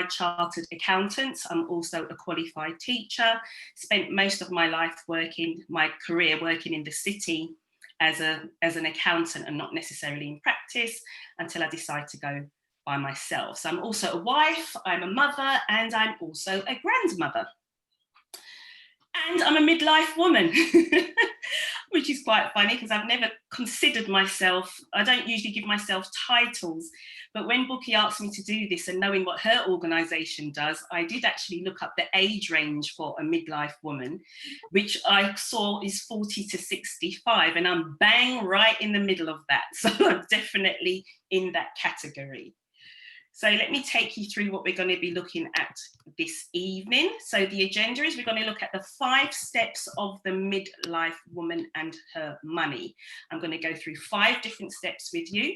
chartered accountant. I'm also a qualified teacher. Spent most of my career working in the city as an accountant and not necessarily in practice until I decided to go by myself. So I'm also a wife, I'm a mother, and I'm also a grandmother. And I'm a midlife woman, which is quite funny because I've never considered myself, I don't usually give myself titles, but when Bookie asked me to do this and knowing what her organisation does, I did actually look up the age range for a midlife woman, which I saw is 40 to 65, and I'm bang right in the middle of that. So I'm definitely in that category. So let me take you through what we're going to be looking at this evening. So the agenda is we're going to look at the 5 steps of the midlife woman and her money. I'm going to go through 5 different steps with you.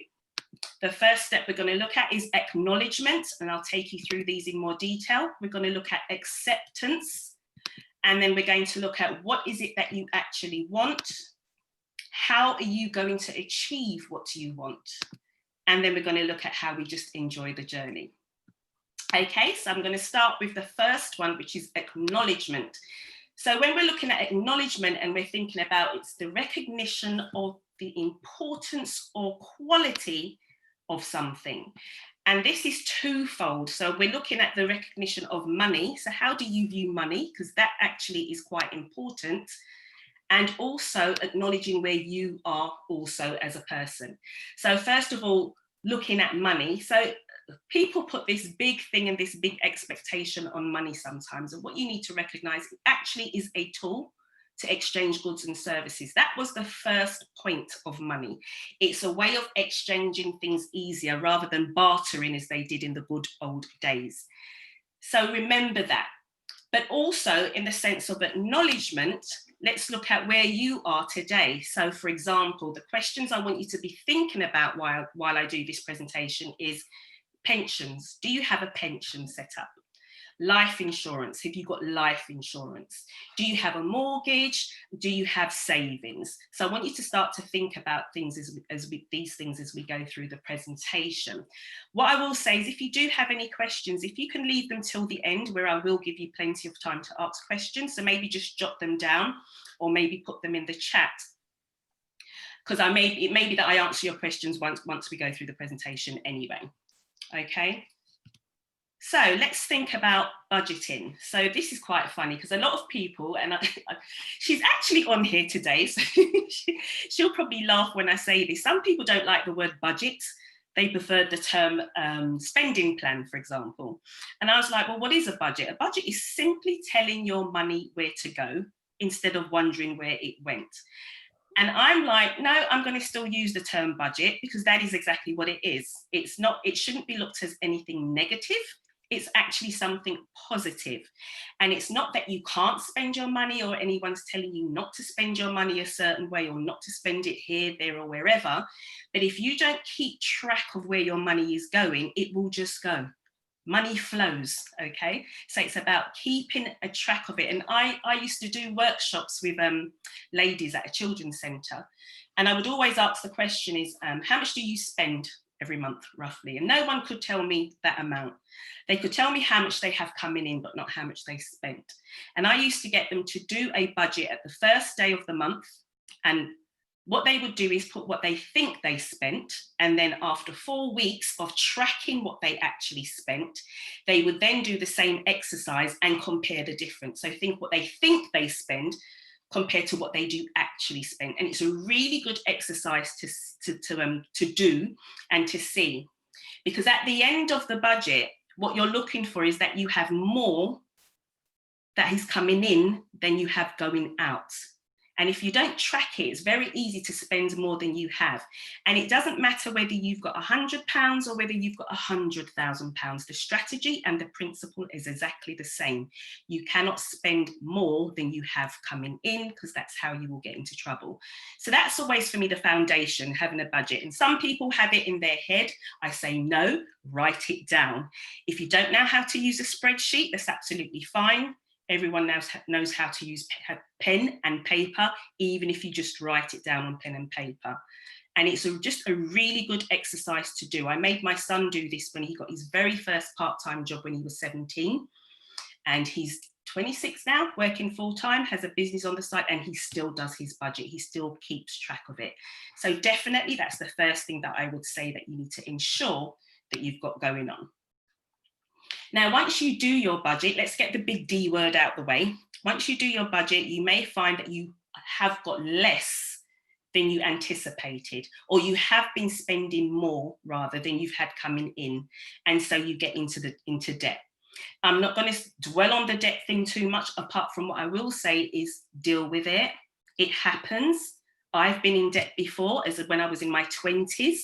The first step we're going to look at is acknowledgement, and I'll take you through these in more detail. We're going to look at acceptance, and then we're going to look at what is it that you actually want? How are you going to achieve what you want? And then we're going to look at how we just enjoy the journey. Okay, so I'm going to start with the first one, which is acknowledgement. So when we're looking at acknowledgement and we're thinking about it's the recognition of the importance or quality of something. And this is twofold. So we're looking at the recognition of money. So how do you view money? Because that actually is quite important. And also acknowledging where you are also as a person. So first of all, looking at money. So people put this big thing and this big expectation on money sometimes. And what you need to recognize actually is a tool to exchange goods and services. That was the first point of money. It's a way of exchanging things easier rather than bartering as they did in the good old days. So remember that. But also in the sense of acknowledgement, let's look at where you are today. So for example, the questions I want you to be thinking about while I do this presentation is pensions. Do you have a pension set up? Life insurance. Have you got life insurance? Do you have a mortgage? Do you have savings? So I want you to start to think about things these things as we go through the presentation. What I will say is if you do have any questions, if you can leave them till the end where I will give you plenty of time to ask questions. So maybe just jot them down or maybe put them in the chat. Because it may be that I answer your questions once we go through the presentation anyway. Okay. So let's think about budgeting. So this is quite funny because a lot of people, and she's actually on here today, so she'll probably laugh when I say this. Some people don't like the word budget. They prefer the term spending plan, for example. And I was like, well, what is a budget? A budget is simply telling your money where to go instead of wondering where it went. And I'm like, no, I'm going to still use the term budget because that is exactly what it is. It shouldn't be looked as anything negative. It's actually something positive. And it's not that you can't spend your money or anyone's telling you not to spend your money a certain way or not to spend it here, there, or wherever. But if you don't keep track of where your money is going, it will just go. Money flows, okay? So it's about keeping a track of it. And I used to do workshops with ladies at a children's centre. And I would always ask the question is, how much do you spend every month roughly? And no one could tell me that amount. They could tell me how much they have coming in, but not how much they spent. And I used to get them to do a budget at the first day of the month. And what they would do is put what they think they spent. And then after 4 weeks of tracking what they actually spent, they would then do the same exercise and compare the difference. So think what they think they spend compared to what they do actually spend. And it's a really good exercise to do and to see. Because at the end of the budget, what you're looking for is that you have more that is coming in than you have going out. And if you don't track it, it's very easy to spend more than you have. And it doesn't matter whether you've got £100 or whether you've got £100,000. The strategy and the principle is exactly the same. You cannot spend more than you have coming in because that's how you will get into trouble. So that's always for me the foundation, having a budget. And some people have it in their head. I say no, write it down. If you don't know how to use a spreadsheet, that's absolutely fine. Everyone knows how to use pen and paper, even if you just write it down on pen and paper. And it's just a really good exercise to do. I made my son do this when he got his very first part-time job when he was 17. And he's 26 now, working full-time, has a business on the side, and he still does his budget. He still keeps track of it. So definitely that's the first thing that I would say that you need to ensure that you've got going on. Now, once you do your budget, let's get the big D word out the way. Once you do your budget, you may find that you have got less than you anticipated, or you have been spending more rather than you've had coming in. And so you get into debt. I'm not going to dwell on the debt thing too much, apart from what I will say is deal with it. It happens. I've been in debt before, as when I was in my 20s.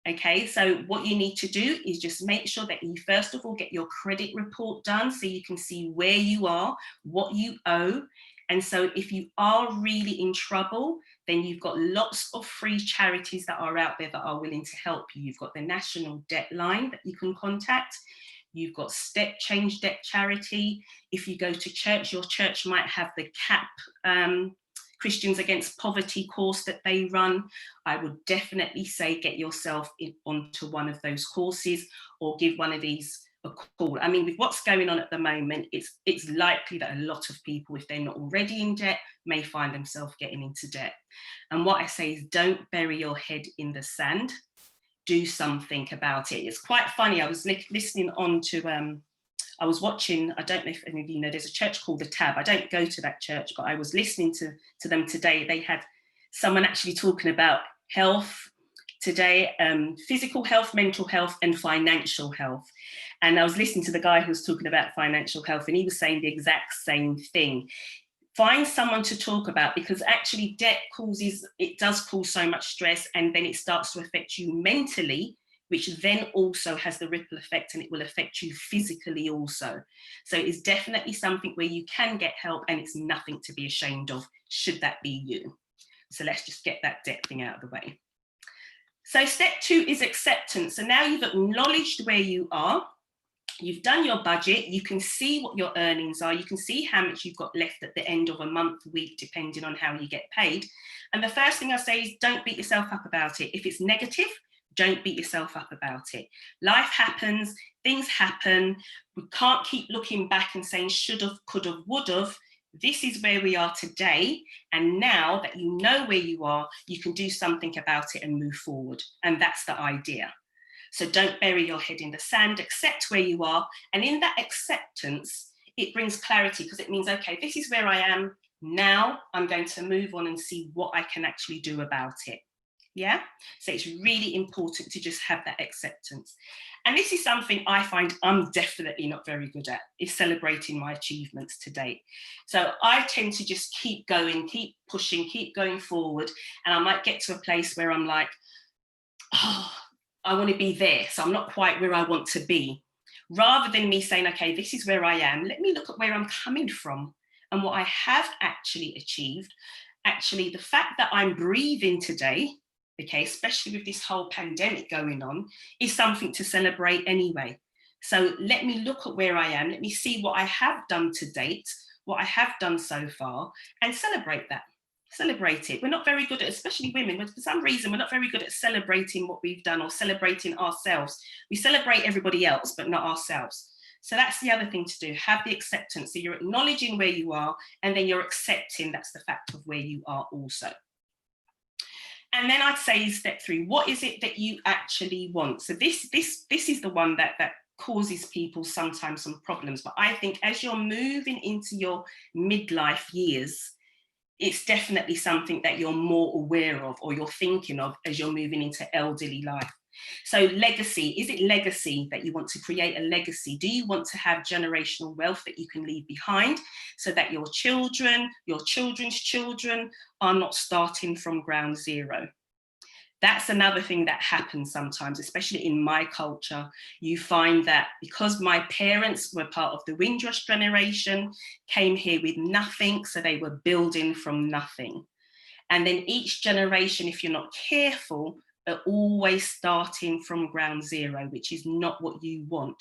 Okay, so what you need to do is just make sure that you first of all get your credit report done so you can see where you are, what you owe. And so if you are really in trouble, then you've got lots of free charities that are out there that are willing to help you. You've got the National Debt Line that you can contact. You've got Step Change Debt Charity. If you go to church, your church might have the CAP, Christians Against Poverty course that they run. I would definitely say get yourself onto one of those courses or give one of these a call. I mean, with what's going on at the moment, it's likely that a lot of people, if they're not already in debt, may find themselves getting into debt. And what I say is don't bury your head in the sand. Do something about it. It's quite funny. I was listening on to, I was watching, I don't know if any of you know, there's a church called The Tab. I don't go to that church, but I was listening to them today. They had someone actually talking about health today, physical health, mental health, and financial health. And I was listening to the guy who was talking about financial health, and he was saying the exact same thing. Find someone to talk about, because actually debt does cause so much stress, and then it starts to affect you mentally, which then also has the ripple effect, and it will affect you physically also. So it's definitely something where you can get help, and it's nothing to be ashamed of, should that be you. So let's just get that debt thing out of the way. So step 2 is acceptance. So now you've acknowledged where you are. You've done your budget, you can see what your earnings are, you can see how much you've got left at the end of a month, week, depending on how you get paid. And the first thing I say is don't beat yourself up about it. If it's negative, don't beat yourself up about it. Life happens, things happen. We can't keep looking back and saying should have, could have, would have. This is where we are today. And now that you know where you are, you can do something about it and move forward. And that's the idea. So don't bury your head in the sand, accept where you are. And in that acceptance, it brings clarity, because it means, okay, this is where I am. Now I'm going to move on and see what I can actually do about it. Yeah. So it's really important to just have that acceptance. And this is something I find I'm definitely not very good at, is celebrating my achievements to date. So I tend to just keep going, keep pushing, keep going forward. And I might get to a place where I'm like, oh, I want to be there, so I'm not quite where I want to be. Rather than me saying, okay, this is where I am, let me look at where I'm coming from and what I have actually achieved. Actually, the fact that I'm breathing today, okay, especially with this whole pandemic going on, is something to celebrate anyway. So let me look at where I am, let me see what I have done to date, what I have done so far, and celebrate that. Celebrate it. We're not very good at, especially women, for some reason, we're not very good at celebrating what we've done or celebrating ourselves. We celebrate everybody else, but not ourselves. So that's the other thing to do. Have the acceptance. So you're acknowledging where you are, and then you're accepting that's the fact of where you are also. And then I'd say step 3, what is it that you actually want? So this is the one that causes people sometimes some problems. But I think as you're moving into your midlife years, it's definitely something that you're more aware of, or you're thinking of as you're moving into elderly life. So legacy, is it legacy that you want to create a legacy? Do you want to have generational wealth that you can leave behind so that your children, your children's children are not starting from ground zero? That's another thing that happens sometimes, especially in my culture. You find that because my parents were part of the Windrush generation, came here with nothing, so they were building from nothing. And then each generation, if you're not careful, are always starting from ground zero, which is not what you want.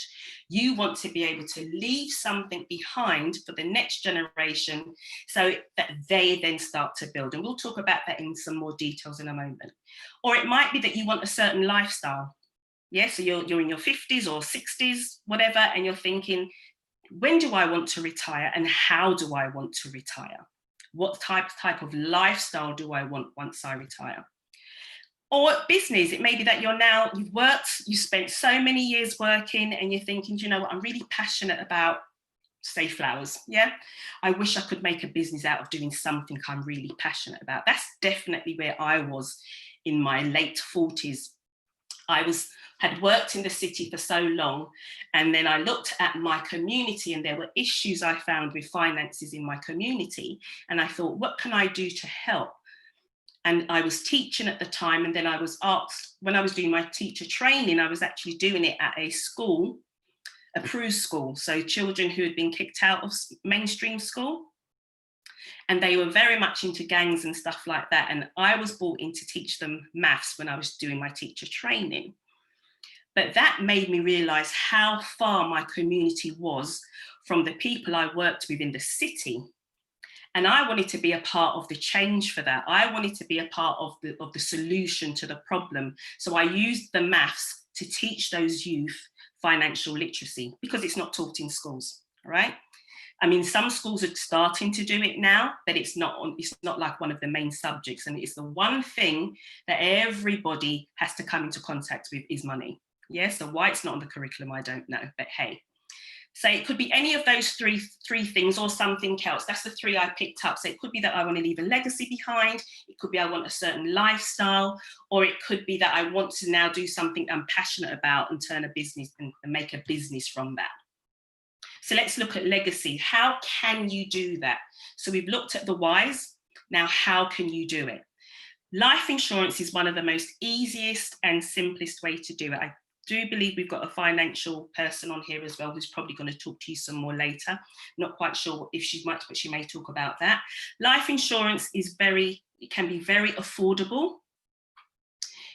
You want to be able to leave something behind for the next generation so that they then start to build. And we'll talk about that in some more details in a moment. Or it might be that you want a certain lifestyle. Yeah, so you're in your 50s or 60s, whatever, and you're thinking, when do I want to retire and how do I want to retire? What type of lifestyle do I want once I retire? Or business, it may be that you've worked, you spent so many years working and you're thinking, you know what, I'm really passionate about, say, flowers. Yeah, I wish I could make a business out of doing something I'm really passionate about. That's definitely where I was in my late 40s. Had worked in the city for so long, and then I looked at my community and there were issues I found with finances in my community, and I thought, what can I do to help? And I was teaching at the time, and then I was asked, when I was doing my teacher training, I was actually doing it at a school, a PRU school, so children who had been kicked out of mainstream school. And they were very much into gangs and stuff like that. And I was brought in to teach them maths when I was doing my teacher training. But that made me realise how far my community was from the people I worked with in the city. And I wanted to be a part of the change for that. I wanted to be a part of the solution to the problem. So I used the maths to teach those youth financial literacy, because it's not taught in schools, right? I mean, some schools are starting to do it now, but it's not like one of the main subjects. And it's the one thing that everybody has to come into contact with is money. Yeah, so why it's not on the curriculum, I don't know, but hey. So it could be any of those three things or something else. That's the three I picked up. So it could be that I want to leave a legacy behind. It could be I want a certain lifestyle, or it could be that I want to now do something I'm passionate about and turn a business and make a business from that. So let's look at legacy. How can you do that? So we've looked at the whys. Now, how can you do it? Life insurance is one of the most easiest and simplest way to do it. I do believe we've got a financial person on here as well who's probably going to talk to you some more later. Not quite sure if she might, but she may talk about that. Life insurance is it can be very affordable.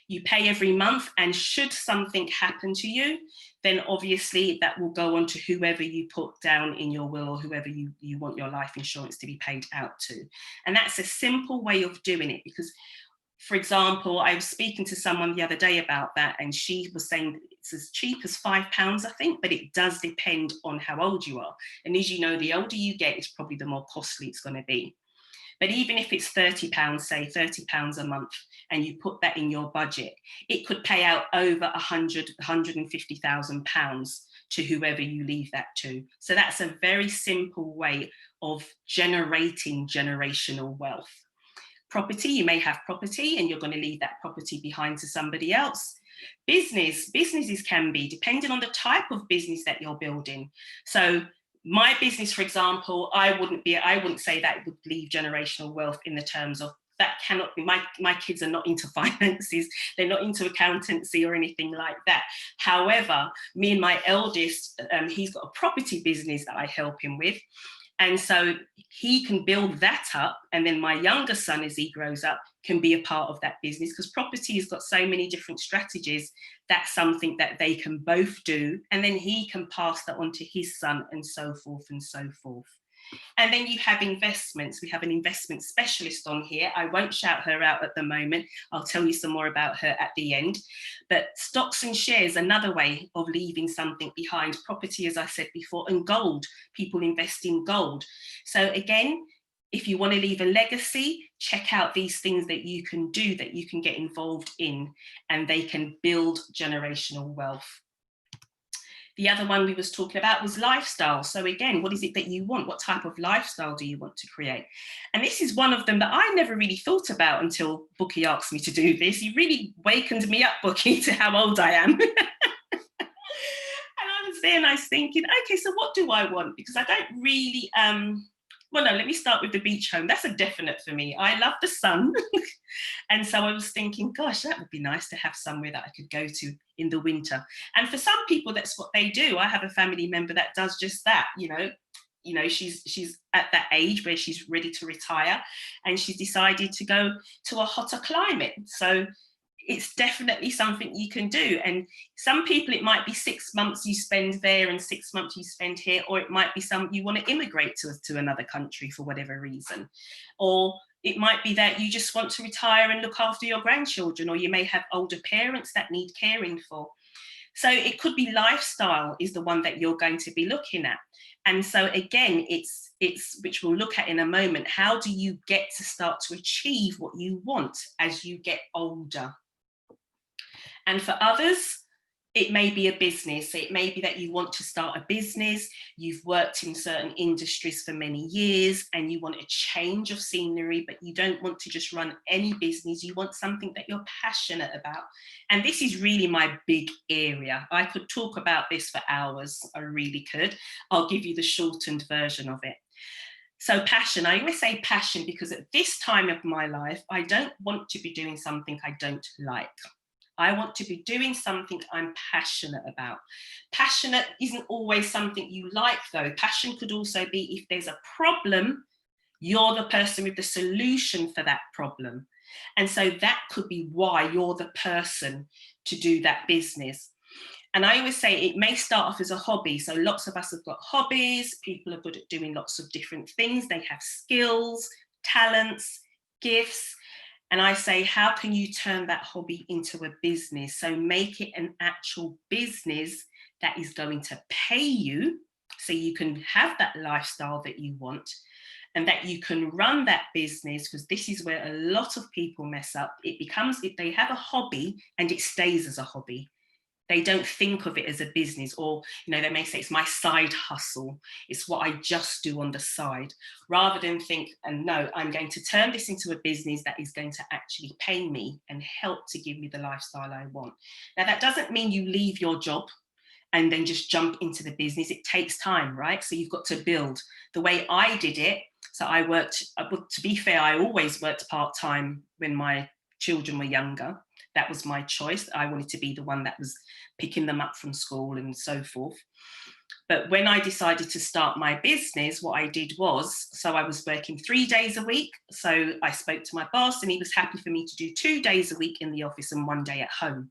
You pay every month, and should something happen to you, then obviously that will go on to whoever you put down in your will or whoever you want your life insurance to be paid out to. And that's a simple way of doing it, because, for example, I was speaking to someone the other day about that, and she was saying that it's as cheap as £5, I think, but it does depend on how old you are. And as you know, the older you get, it's probably the more costly it's going to be. But even if it's £30, say £30 a month, and you put that in your budget, it could pay out over £150,000 to whoever you leave that to. So that's a very simple way of generating generational wealth. Property, you may have property and you're going to leave that property behind to somebody else. Businesses can be, depending on the type of business that you're building. So my business, for example, I wouldn't say that it would leave generational wealth in the terms of that cannot be, my kids are not into finances, they're not into accountancy or anything like that. However, me and my eldest, he's got a property business that I help him with. And so he can build that up. And then my younger son, as he grows up, can be a part of that business, because property has got so many different strategies. That's something that they can both do. And then he can pass that on to his son, and so forth and so forth. And then you have investments. We have an investment specialist on here. I won't shout her out at the moment. I'll tell you some more about her at the end. But stocks and shares, another way of leaving something behind. Property, as I said before, and gold. People invest in gold. So again, if you want to leave a legacy, check out these things that you can do, that you can get involved in, and they can build generational wealth. The other one we was talking about was lifestyle. So again, what is it that you want? What type of lifestyle do you want to create? And this is one of them that I never really thought about until Bookie asked me to do this. He really wakened me up, Bookie, to how old I am. And I was there and I was thinking, okay, so what do I want? Because I don't really, well, no, let me start with the beach home. That's a definite for me. I love the sun. And so I was thinking, gosh, that would be nice to have somewhere that I could go to in the winter. And for some people, that's what they do. I have a family member that does just that. You know, she's at that age where she's ready to retire, and she's decided to go to a hotter climate. So it's definitely something you can do. And some people, it might be 6 months you spend there and 6 months you spend here, or it might be you want to immigrate to another country for whatever reason. Or it might be that you just want to retire and look after your grandchildren, or you may have older parents that need caring for. So it could be lifestyle is the one that you're going to be looking at. And so again, it's which we'll look at in a moment, how do you get to start to achieve what you want as you get older? And for others, it may be a business. It may be that you want to start a business, you've worked in certain industries for many years and you want a change of scenery, but you don't want to just run any business. You want something that you're passionate about. And this is really my big area. I could talk about this for hours. I really could. I'll give you the shortened version of it. So passion, I always say passion because at this time of my life, I don't want to be doing something I don't like. I want to be doing something I'm passionate about. Passionate isn't always something you like, though. Passion could also be if there's a problem, you're the person with the solution for that problem. And so that could be why you're the person to do that business. And I always say it may start off as a hobby. So lots of us have got hobbies. People are good at doing lots of different things. They have skills, talents, gifts. And I say, how can you turn that hobby into a business? So make it an actual business that is going to pay you so you can have that lifestyle that you want and that you can run that business, because this is where a lot of people mess up. It becomes, if they have a hobby and it stays as a hobby. They don't think of it as a business, or, they may say it's my side hustle. It's what I just do on the side, rather than think, and no, I'm going to turn this into a business that is going to actually pay me and help to give me the lifestyle I want. Now, that doesn't mean you leave your job and then just jump into the business. It takes time, right? So you've got to build. The way I did it, so I worked, to be fair, I always worked part-time when my children were younger. That was my choice. I wanted to be the one that was picking them up from school and so forth. But when I decided to start my business, what I did was, so I was working 3 days a week. So I spoke to my boss and he was happy for me to do 2 days a week in the office and 1 day at home.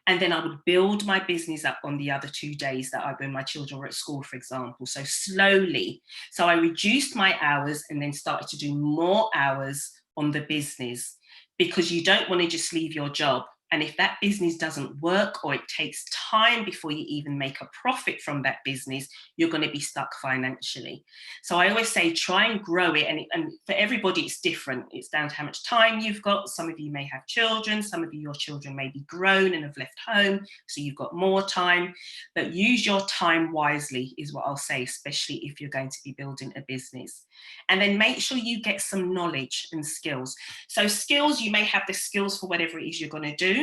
And then I would build my business up on the other 2 days when my children were at school, for example. So slowly. So I reduced my hours and then started to do more hours on the business, because you don't want to just leave your job. And if that business doesn't work, or it takes time before you even make a profit from that business, you're going to be stuck financially. So I always say, try and grow it. And for everybody, it's different. It's down to how much time you've got. Some of you may have children. Some of your children may be grown and have left home, so you've got more time. But use your time wisely is what I'll say, especially if you're going to be building a business. And then make sure you get some knowledge and skills. So skills, you may have the skills for whatever it is you're going to do.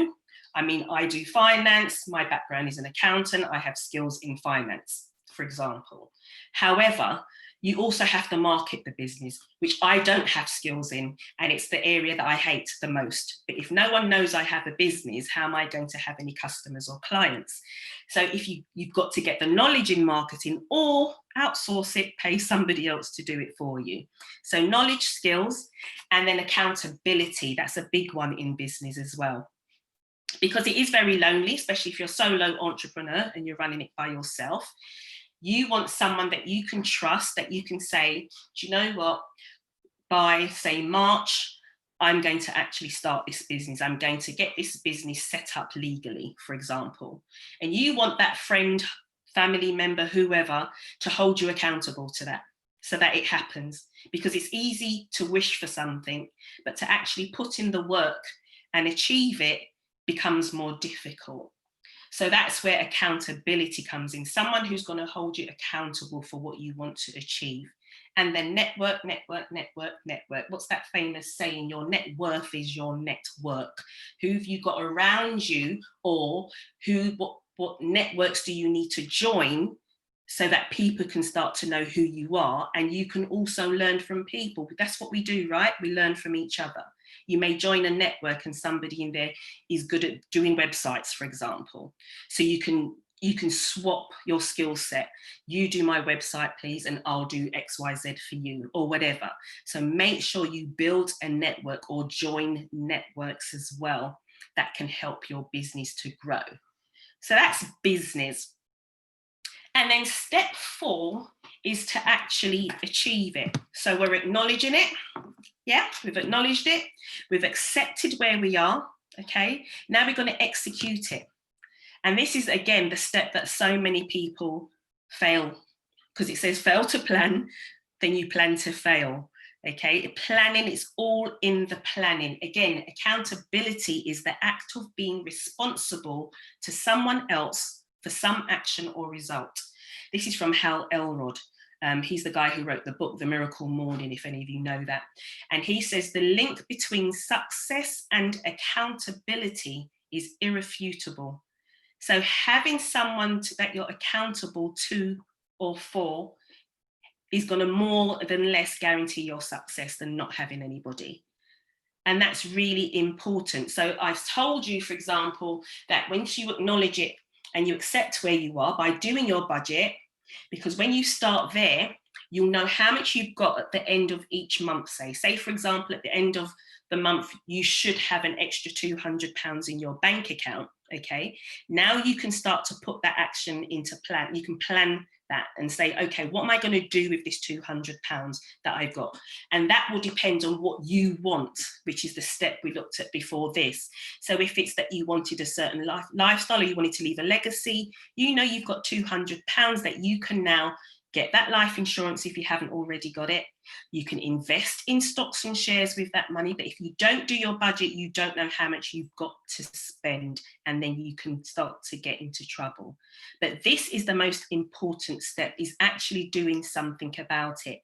I mean, I do finance. My background is an accountant. I have skills in finance, for example. However, you also have to market the business, which I don't have skills in, and it's the area that I hate the most. But if no one knows I have a business, how am I going to have any customers or clients? So if you've got to get the knowledge in marketing, or outsource it, pay somebody else to do it for you. So knowledge, skills, and then accountability. That's a big one in business as well, because it is very lonely, especially if you're a solo entrepreneur and you're running it by yourself. You want someone that you can trust, that you can say, do you know what, by say March, I'm going to actually start this business. I'm going to get this business set up legally, for example. And you want that friend, family member, whoever, to hold you accountable to that, so that it happens. Because it's easy to wish for something, but to actually put in the work and achieve it becomes more difficult. So that's where accountability comes in. Someone who's going to hold you accountable for what you want to achieve. And then network. What's that famous saying? Your net worth is your network. Who have you got around you, or what networks do you need to join so that people can start to know who you are, and you can also learn from people. That's what we do, right? We learn from each other. You may join a network and somebody in there is good at doing websites, for example. So you can swap your skill set. You do my website, please, and I'll do XYZ for you, or whatever. So make sure you build a network or join networks as well, that can help your business to grow. So that's business. And then step 4 is to actually achieve it. So we're acknowledging it. Yeah, we've acknowledged it. We've accepted where we are. Okay, now we're going to execute it. And this is, again, the step that so many people fail, because it says fail to plan, then you plan to fail. Okay, planning is all in the planning. Again, accountability is the act of being responsible to someone else for some action or result. This is from Hal Elrod. He's the guy who wrote the book, The Miracle Morning, if any of you know that. And he says the link between success and accountability is irrefutable. So having someone that you're accountable to or for is going to more than less guarantee your success than not having anybody. And that's really important. So I've told you, for example, that once you acknowledge it and you accept where you are by doing your budget, because when you start there, you'll know how much you've got at the end of each month. Say, for example, at the end of the month, you should have an extra £200 in your bank account. Okay, now you can start to put that action into plan. You can plan that and say, okay, what am I going to do with this £200 that I've got? And that will depend on what you want, which is the step we looked at before this. So if it's that you wanted a certain lifestyle, or you wanted to leave a legacy, you know you've got £200 that you can now get that life insurance if you haven't already got it. You can invest in stocks and shares with that money, but if you don't do your budget, you don't know how much you've got to spend, and then you can start to get into trouble. But this is the most important step, is actually doing something about it.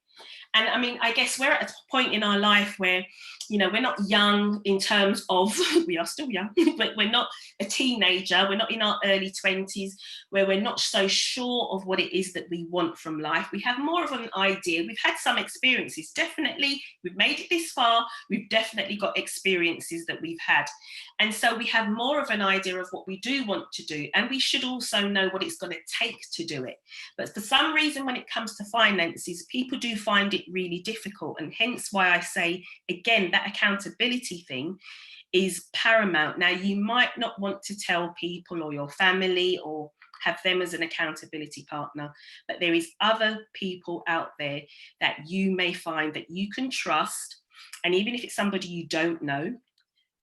And I mean, I guess we're at a point in our life where, you know, we're not young in terms of, we are still young, but we're not a teenager, we're not in our early 20s, where we're not so sure of what it is that we want from life. We have more of an idea. We've had some experiences, definitely. We've made it this far. We've definitely got experiences that we've had. And so we have more of an idea of what we do want to do. And we should also know what it's going to take to do it. But for some reason, when it comes to finances, people do find it really difficult. And hence why I say, again, that accountability thing is paramount. Now, you might not want to tell people or your family or have them as an accountability partner, but there is other people out there that you may find that you can trust. And even if it's somebody you don't know,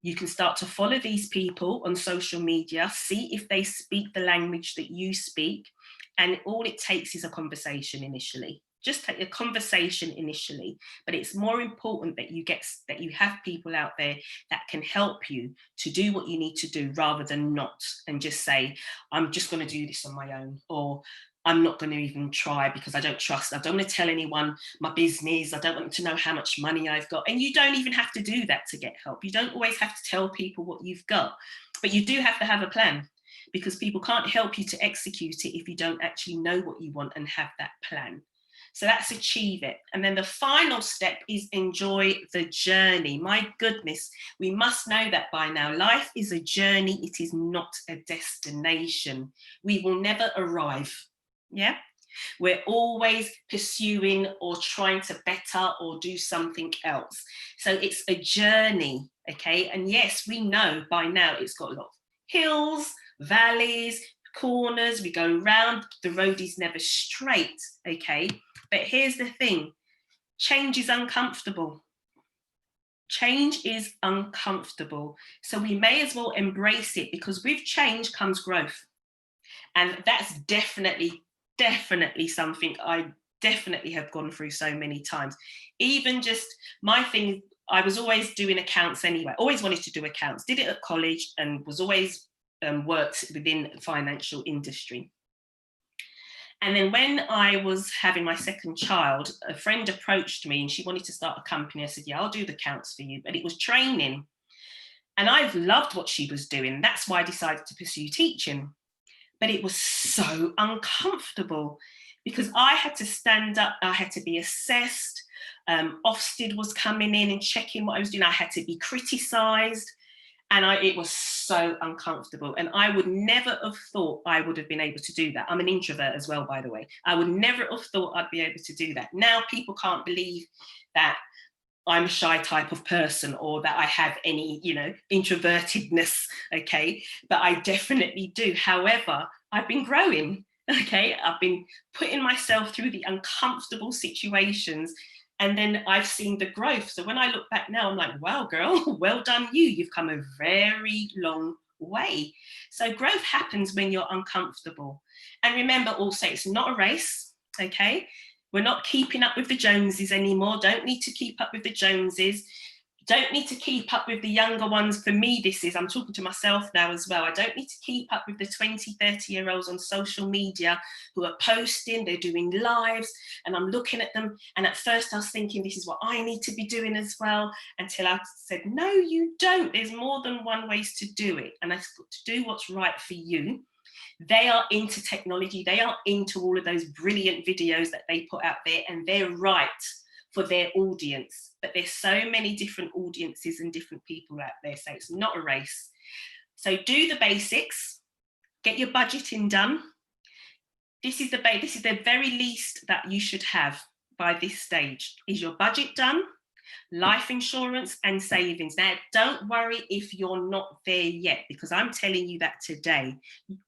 you can start to follow these people on social media, see if they speak the language that you speak. And all it takes is a conversation initially. Just take a conversation initially, but it's more important that you have people out there that can help you to do what you need to do, rather than not, and just say, I'm just going to do this on my own, or I'm not going to even try because I don't trust. I don't want to tell anyone my business. I don't want to know how much money I've got. And you don't even have to do that to get help. You don't always have to tell people what you've got, but you do have to have a plan, because people can't help you to execute it if you don't actually know what you want and have that plan. So that's achieve it. And then the final step is enjoy the journey. My goodness, we must know that by now. Life is a journey. It is not a destination. We will never arrive. Yeah. We're always pursuing or trying to better or do something else. So it's a journey. Okay. And yes, we know by now it's got a lot of hills, valleys, corners. We go round. The road is never straight. Okay. But here's the thing, change is uncomfortable. Change is uncomfortable. So we may as well embrace it, because with change comes growth. And that's definitely something I definitely have gone through so many times. Even just my thing, I was always doing accounts anyway, always wanted to do accounts, did it at college, and was always worked within the financial industry. And then when I was having my second child, a friend approached me and she wanted to start a company. I said, yeah, I'll do the accounts for you. But it was training. And I've loved what she was doing. That's why I decided to pursue teaching. But it was so uncomfortable, because I had to stand up. I had to be assessed. Ofsted was coming in and checking what I was doing. I had to be criticised. And it was so uncomfortable. And I would never have thought I would have been able to do that. I'm an introvert as well, by the way. I would never have thought I'd be able to do that. Now people can't believe that I'm a shy type of person, or that I have any, introvertedness, okay? But I definitely do. However, I've been growing, okay? I've been putting myself through the uncomfortable situations, and then I've seen the growth. So when I look back now, I'm like, wow, girl, well done you. You've come a very long way. So growth happens when you're uncomfortable. And remember also, it's not a race, okay? We're not keeping up with the Joneses anymore. Don't need to keep up with the Joneses. Don't need to keep up with the younger ones. For me, I'm talking to myself now as well. I don't need to keep up with the 20, 30-year-olds on social media who are posting, they're doing lives, and I'm looking at them. And at first I was thinking, this is what I need to be doing as well, until I said, no, you don't. There's more than one ways to do it. And that's got to do what's right for you. They are into technology. They are into all of those brilliant videos that they put out there, and they're right for their audience. But there's so many different audiences and different people out there, so it's not a race. So do the basics, get your budgeting done. This is the very least that you should have by this stage. Is your budget done? Life insurance and savings. Now, don't worry if you're not there yet, because I'm telling you that today.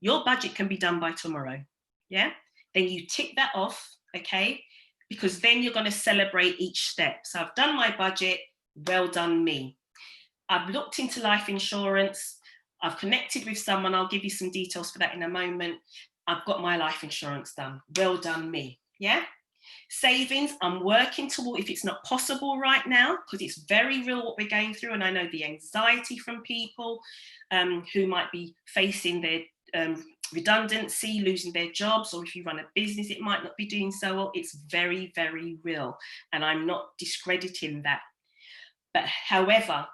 Your budget can be done by tomorrow. Yeah? Then you tick that off, okay? Because then you're going to celebrate each step. So I've done my budget. Well done me. I've looked into life insurance. I've connected with someone. I'll give you some details for that in a moment. I've got my life insurance done. Well done me. Yeah? Savings, I'm working toward, if it's not possible right now, because it's very real what we're going through, and I know the anxiety from people who might be facing their redundancy, losing their jobs, or if you run a business, it might not be doing so well. It's very, very real, and I'm not discrediting that. But however,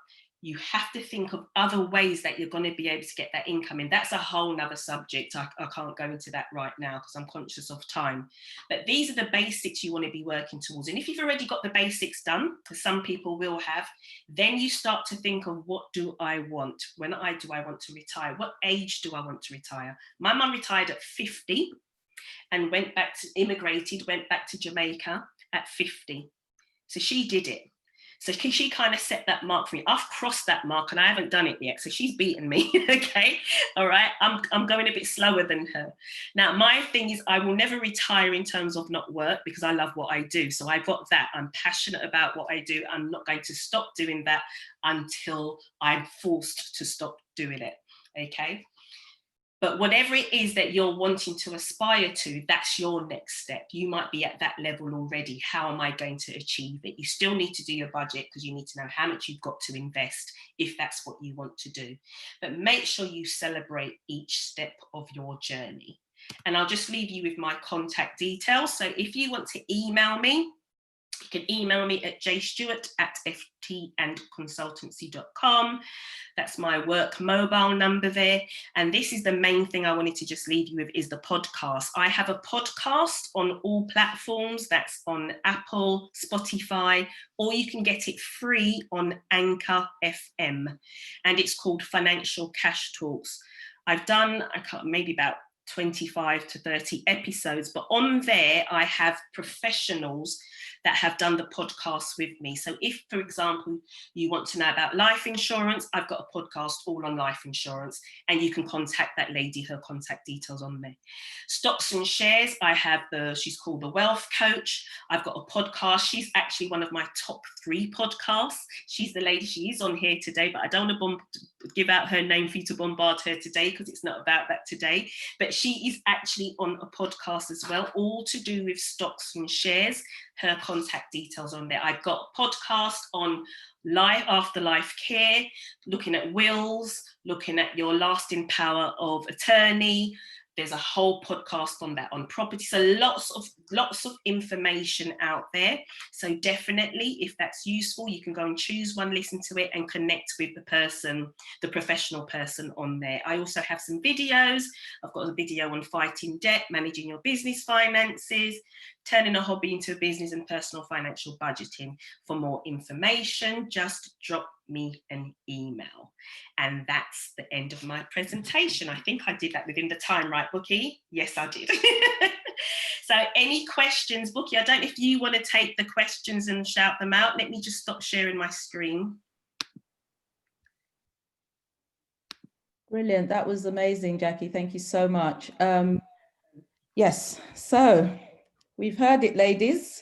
you have to think of other ways that you're going to be able to get that income in. That's a whole nother subject. I can't go into that right now because I'm conscious of time. But these are the basics you want to be working towards. And if you've already got the basics done, because some people will have, then you start to think of, what do I want? When do I want to retire? What age do I want to retire? My mum retired at 50 and went back to Jamaica at 50. So she did it. So she kind of set that mark for me. I've crossed that mark and I haven't done it yet. So she's beaten me, okay? All right, I'm going a bit slower than her. Now, my thing is I will never retire in terms of not work, because I love what I do. So I got that. I'm passionate about what I do. I'm not going to stop doing that until I'm forced to stop doing it, okay? But whatever it is that you're wanting to aspire to, that's your next step. You might be at that level already. How am I going to achieve it? You still need to do your budget, because you need to know how much you've got to invest if that's what you want to do. But make sure you celebrate each step of your journey. And I'll just leave you with my contact details. So if you want to email me, you can email me at jstewart@ftandconsultancy.com. That's my work mobile number there. And this is the main thing I wanted to just leave you with, is the podcast. I have a podcast on all platforms. That's on Apple, Spotify, or you can get it free on Anchor FM. And it's called Financial Cash Talks. I've done maybe about 25 to 30 episodes, but on there I have professionals that have done the podcast with me. So if, for example, you want to know about life insurance, I've got a podcast all on life insurance, and you can contact that lady, her contact details on there. Stocks and shares, I have she's called The Wealth Coach. I've got a podcast. She's actually one of my top 3 podcasts. She's the lady, she is on here today, but I don't want to give out her name for you to bombard her today, because it's not about that today. But she is actually on a podcast as well, all to do with stocks and shares. Her contact details on there. I've got a podcast on afterlife care, looking at wills, looking at your lasting power of attorney. There's a whole podcast on that, on property. So lots of information out there. So definitely, if that's useful, you can go and choose one, listen to it, and connect with the professional person on there. I also have some videos. I've got a video on fighting debt, managing your business finances, turning a hobby into a business, and personal financial budgeting. For more information, just drop me an email. And that's the end of my presentation. I think I did that within the time, right, Bookie? Yes, I did. So any questions, Bookie? I don't know if you want to take the questions and shout them out. Let me just stop sharing my screen. Brilliant. That was amazing, Jackie. Thank you so much. Yes, so we've heard it, ladies.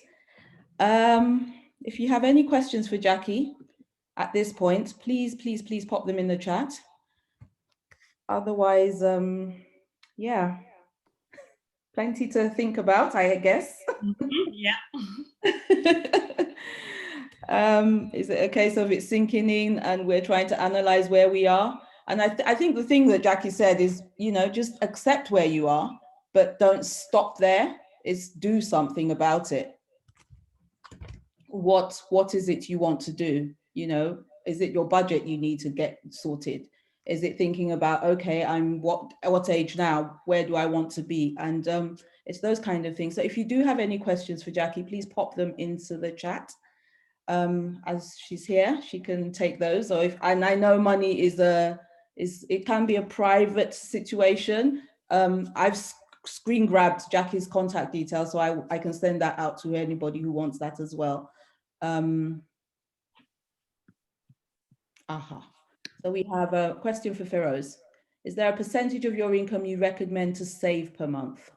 If you have any questions for Jackie at this point, please pop them in the chat. Otherwise, yeah, plenty to think about, I guess. Yeah. Is it a case of it sinking in and we're trying to analyze where we are? And I think the thing that Jackie said is, you know, just accept where you are, but don't stop there. It's do something about it. What is it you want to do? You know, is it your budget you need to get sorted? Is it thinking about, okay, I'm what age now? Where do I want to be? And it's those kind of things. So if you do have any questions for Jackie, please pop them into the chat. As she's here, she can take those. Or and I know money it can be a private situation. I've screen grabbed Jackie's contact details, so I can send that out to anybody who wants that as well. So we have a question for Feroz. Is there a percentage of your income you recommend to save per month?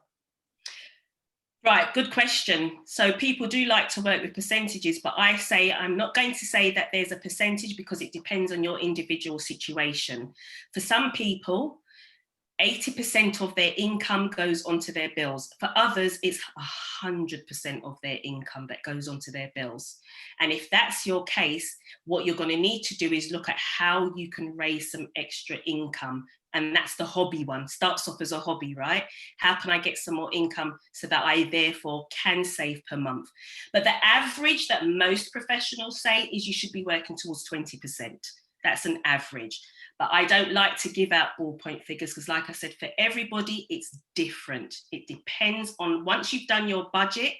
Right, good question. So people do like to work with percentages, but I'm not going to say that there's a percentage because it depends on your individual situation. For some people, 80% of their income goes onto their bills. For others, it's 100% of their income that goes onto their bills. And if that's your case, what you're going to need to do is look at how you can raise some extra income. And that's the hobby one. Starts off as a hobby, right? How can I get some more income so that I therefore can save per month? But the average that most professionals say is you should be working towards 20%. That's an average. But I don't like to give out ballpoint figures because, like I said, for everybody, it's different. It depends on once you've done your budget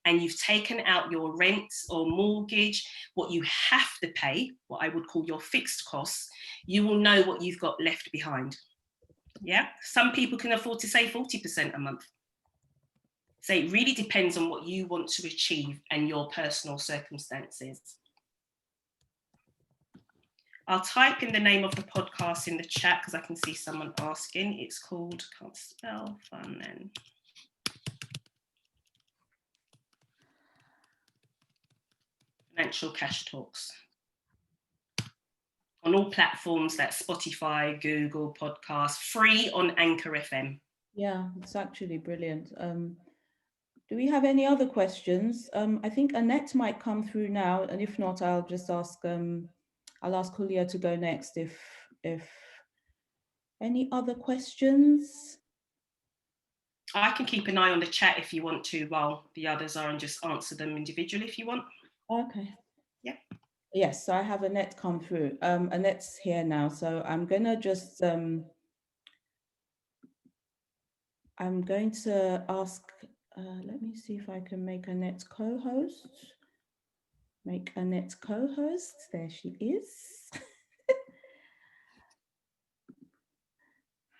and you've taken out your rent or mortgage, what you have to pay, what I would call your fixed costs, you will know what you've got left behind. Yeah, some people can afford to save 40% a month. So it really depends on what you want to achieve and your personal circumstances. I'll type in the name of the podcast in the chat because I can see someone asking. It's called, can't spell, fun then. Financial Cash Talks. On all platforms, that's Spotify, Google Podcasts, free on Anchor FM. Yeah, it's actually brilliant. Do we have any other questions? I think Annette might come through now, and if not, I'll just ask Hulya to go next if any other questions. I can keep an eye on the chat if you want to while the others are and just answer them individually if you want. Okay. Yeah. Yes, so I have Annette come through. Annette's here now, so I'm gonna just I'm going to ask, let me see if I can make Annette co-host. Make Annette co-host, there she is.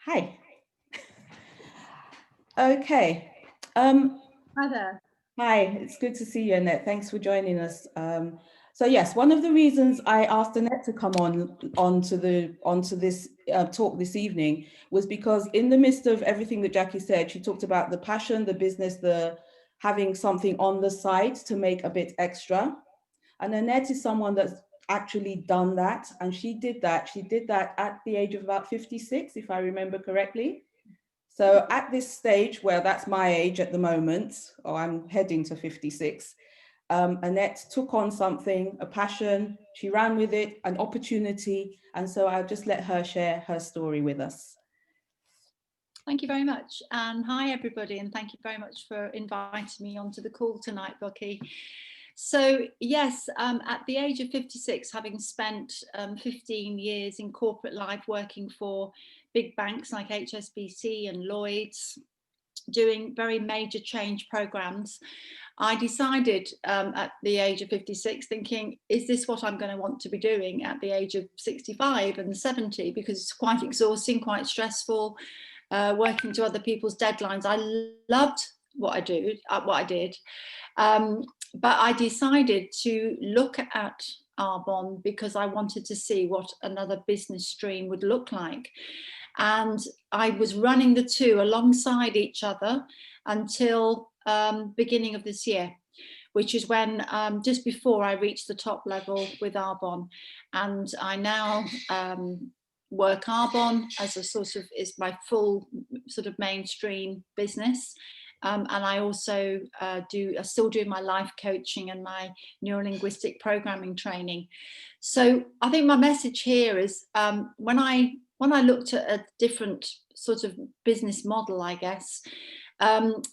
Hi. Okay. Hi there. Hi, it's good to see you, Annette. Thanks for joining us. So yes, one of the reasons I asked Annette to come onto this talk this evening was because in the midst of everything that Jackie said, she talked about the passion, the business, the having something on the side to make a bit extra. And Annette is someone that's actually done that, and she did that. She did that at the age of about 56, if I remember correctly. So at this stage, where that's my age at the moment, or I'm heading to 56, Annette took on something, a passion, she ran with it, an opportunity, and so I'll just let her share her story with us. Thank you very much, and hi everybody, and thank you very much for inviting me onto the call tonight, Bucky. So yes, at the age of 56, having spent 15 years in corporate life working for big banks like HSBC and Lloyds, doing very major change programs, I decided at the age of 56, thinking, is this what I'm going to want to be doing at the age of 65 and 70? Because it's quite exhausting, quite stressful, working to other people's deadlines. I loved what I did. But I decided to look at Arbonne because I wanted to see what another business stream would look like. And I was running the two alongside each other until beginning of this year, which is when just before I reached the top level with Arbonne. And I now work Arbonne as a sort of, is my full sort of mainstream business. And I also still do my life coaching and my neurolinguistic programming training. So I think my message here is when I looked at a different sort of business model, I guess,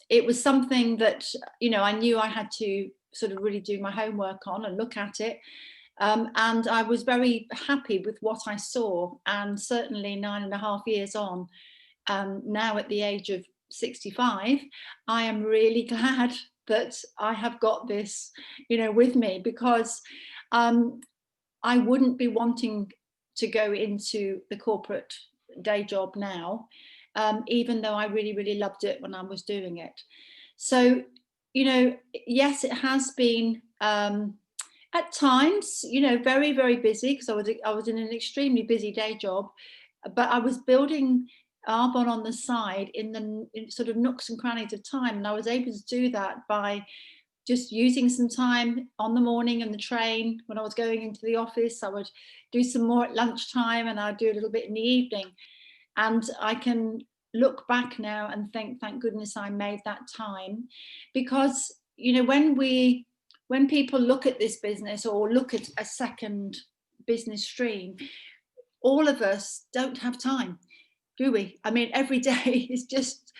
it was something that, you know, I knew I had to sort of really do my homework on and look at it. And I was very happy with what I saw. And certainly 9.5 years on, now at the age of 65, I am really glad that I have got this, you know, with me, because I wouldn't be wanting to go into the corporate day job now, even though I really, really loved it when I was doing it. So, you know, yes, it has been at times, you know, very, very busy, because I was in an extremely busy day job, but I was building Arbonne on the side in sort of nooks and crannies of time, and I was able to do that by just using some time on the morning and the train when I was going into the office. I would do some more at lunchtime, and I'd do a little bit in the evening. And I can look back now and think, thank goodness I made that time, because, you know, when people look at this business or look at a second business stream, all of us don't have time, do we? I mean, every day is just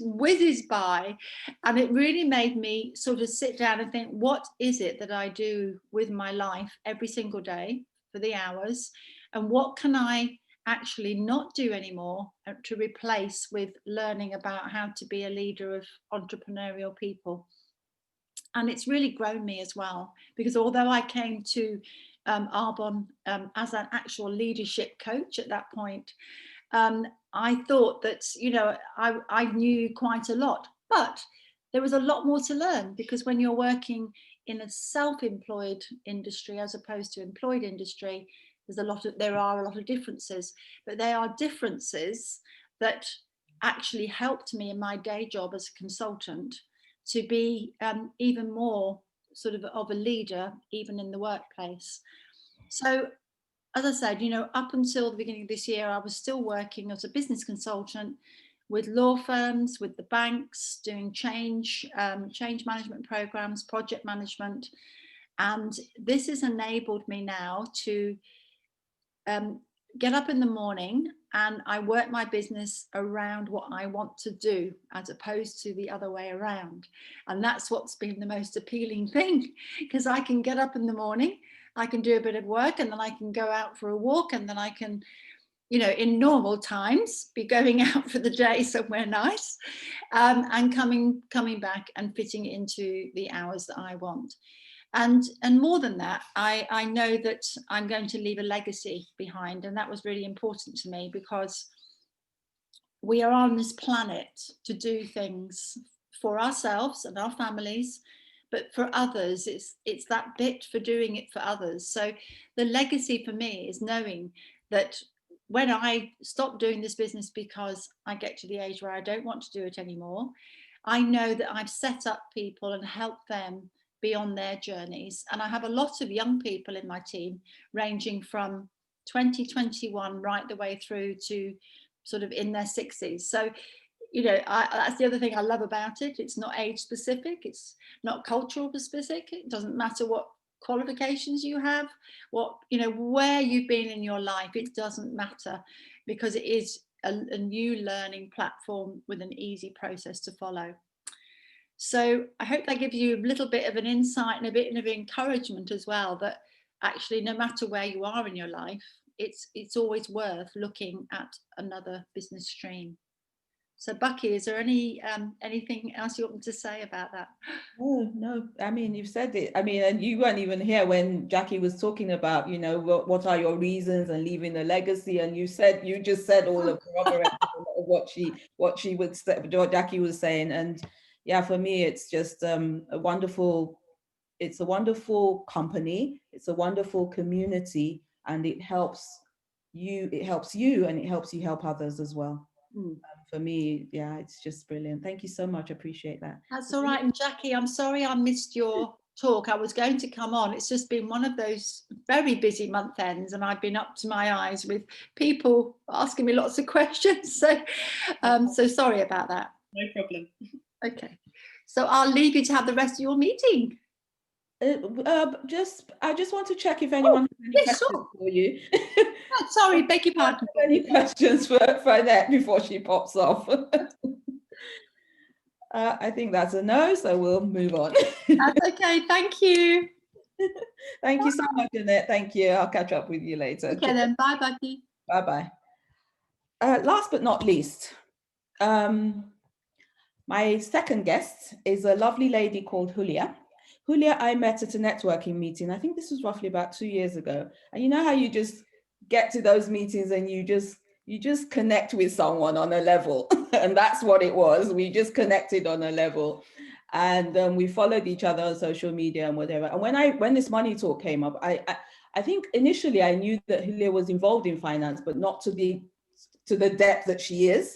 whizzes by, and it really made me sort of sit down and think, what is it that I do with my life every single day for the hours, and what can I actually not do anymore to replace with learning about how to be a leader of entrepreneurial people. And it's really grown me as well, because although I came to Arbonne as an actual leadership coach at that point, I thought that, you know, I knew quite a lot, but there was a lot more to learn, because when you're working in a self-employed industry as opposed to employed industry, there are a lot of differences, but they are differences that actually helped me in my day job as a consultant to be even more sort of a leader, even in the workplace. So, as I said, you know, up until the beginning of this year, I was still working as a business consultant with law firms, with the banks, doing change management programs, project management. And this has enabled me now to get up in the morning, and I work my business around what I want to do, as opposed to the other way around. And that's what's been the most appealing thing, because I can get up in the morning, I can do a bit of work, and then I can go out for a walk, and then I can, you know, in normal times, be going out for the day somewhere nice, and coming back and fitting it into the hours that I want. And more than that, I know that I'm going to leave a legacy behind, and that was really important to me, because we are on this planet to do things for ourselves and our families, but for others, it's that bit for doing it for others. So the legacy for me is knowing that when I stop doing this business because I get to the age where I don't want to do it anymore, I know that I've set up people and helped them be on their journeys. And I have a lot of young people in my team, ranging from 2021 right the way through to sort of in their 60s. So, you know, that's the other thing I love about it. It's not age specific, it's not cultural specific. It doesn't matter what qualifications you have, what, you know, where you've been in your life, it doesn't matter, because it is a new learning platform with an easy process to follow. So I hope that gives you a little bit of an insight and a bit of encouragement as well, that actually no matter where you are in your life, it's always worth looking at another business stream. So Bucky, is there anything else you want me to say about that? Oh, no, I mean, you've said it. I mean, and you weren't even here when Jackie was talking about, you know, what are your reasons and leaving a legacy. And you just said all of what Jackie was saying. And yeah, for me, it's just it's a wonderful company, it's a wonderful community, and it helps you, and it helps you help others as well. For me, yeah, it's just brilliant. Thank you so much. I appreciate that. That's all right. And Jackie, I'm sorry I missed your talk. I was going to come on. It's just been one of those very busy month ends, and I've been up to my eyes with people asking me lots of questions. So, so sorry about that. No problem. Okay. So I'll leave you to have the rest of your meeting. I just want to check if anyone has any questions for you. Oh, sorry, beg your pardon. Any questions for Annette before she pops off? I think that's a no, so we'll move on. That's okay. Thank you. Thank you so much, Annette. Thank you. I'll catch up with you later. Okay then. Bye, Becky. Bye-bye. Last but not least, my second guest is a lovely lady called Hulya. Hulya, I met at a networking meeting. I think this was roughly about 2 years ago. And you know how you just get to those meetings and you just connect with someone on a level. And that's what it was. We just connected on a level. And we followed each other on social media and whatever. And when this money talk came up, I think initially I knew that Hulya was involved in finance, but not to the depth that she is.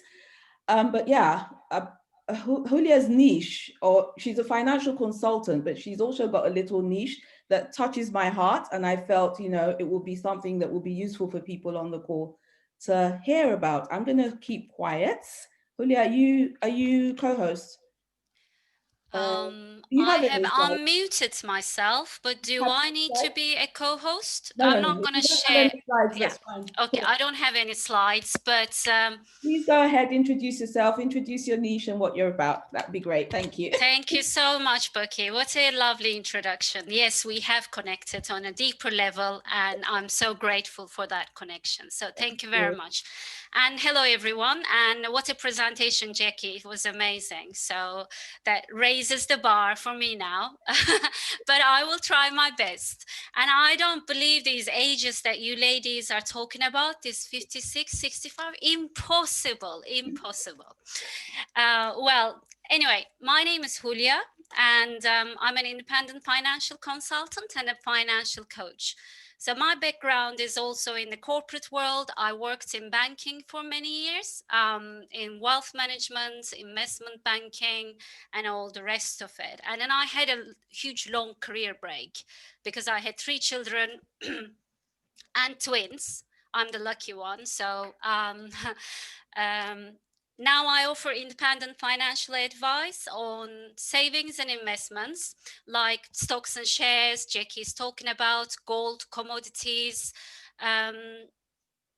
But yeah, Hulya's niche, or she's a financial consultant, but she's also got a little niche that touches my heart. And I felt, it will be something that will be useful for people on the call to hear about. I'm going to keep quiet. Hulya, are you co-host? I have unmuted myself, but do I need to be a co-host? I'm not going to share. That's fine. Okay, I don't have any slides, but please go ahead, introduce yourself, introduce your niche and what you're about. That'd be great. Thank you. Thank you so much, Becky. What a lovely introduction. Yes, we have connected on a deeper level, and I'm so grateful for that connection. So thank you very much. And hello, everyone. And what a presentation, Jackie. It was amazing. So that raises the bar for me now, but I will try my best. And I don't believe these ages that you ladies are talking about, this 56, 65, impossible. Well, anyway, my name is Hulya, and I'm an independent financial consultant and a financial coach. So my background is also in the corporate world. I worked in banking for many years, in wealth management, investment banking, and all the rest of it. And then I had a huge, long career break because I had 3 children and twins. I'm the lucky one. So now I offer independent financial advice on savings and investments like stocks and shares, Jackie's talking about, gold, commodities,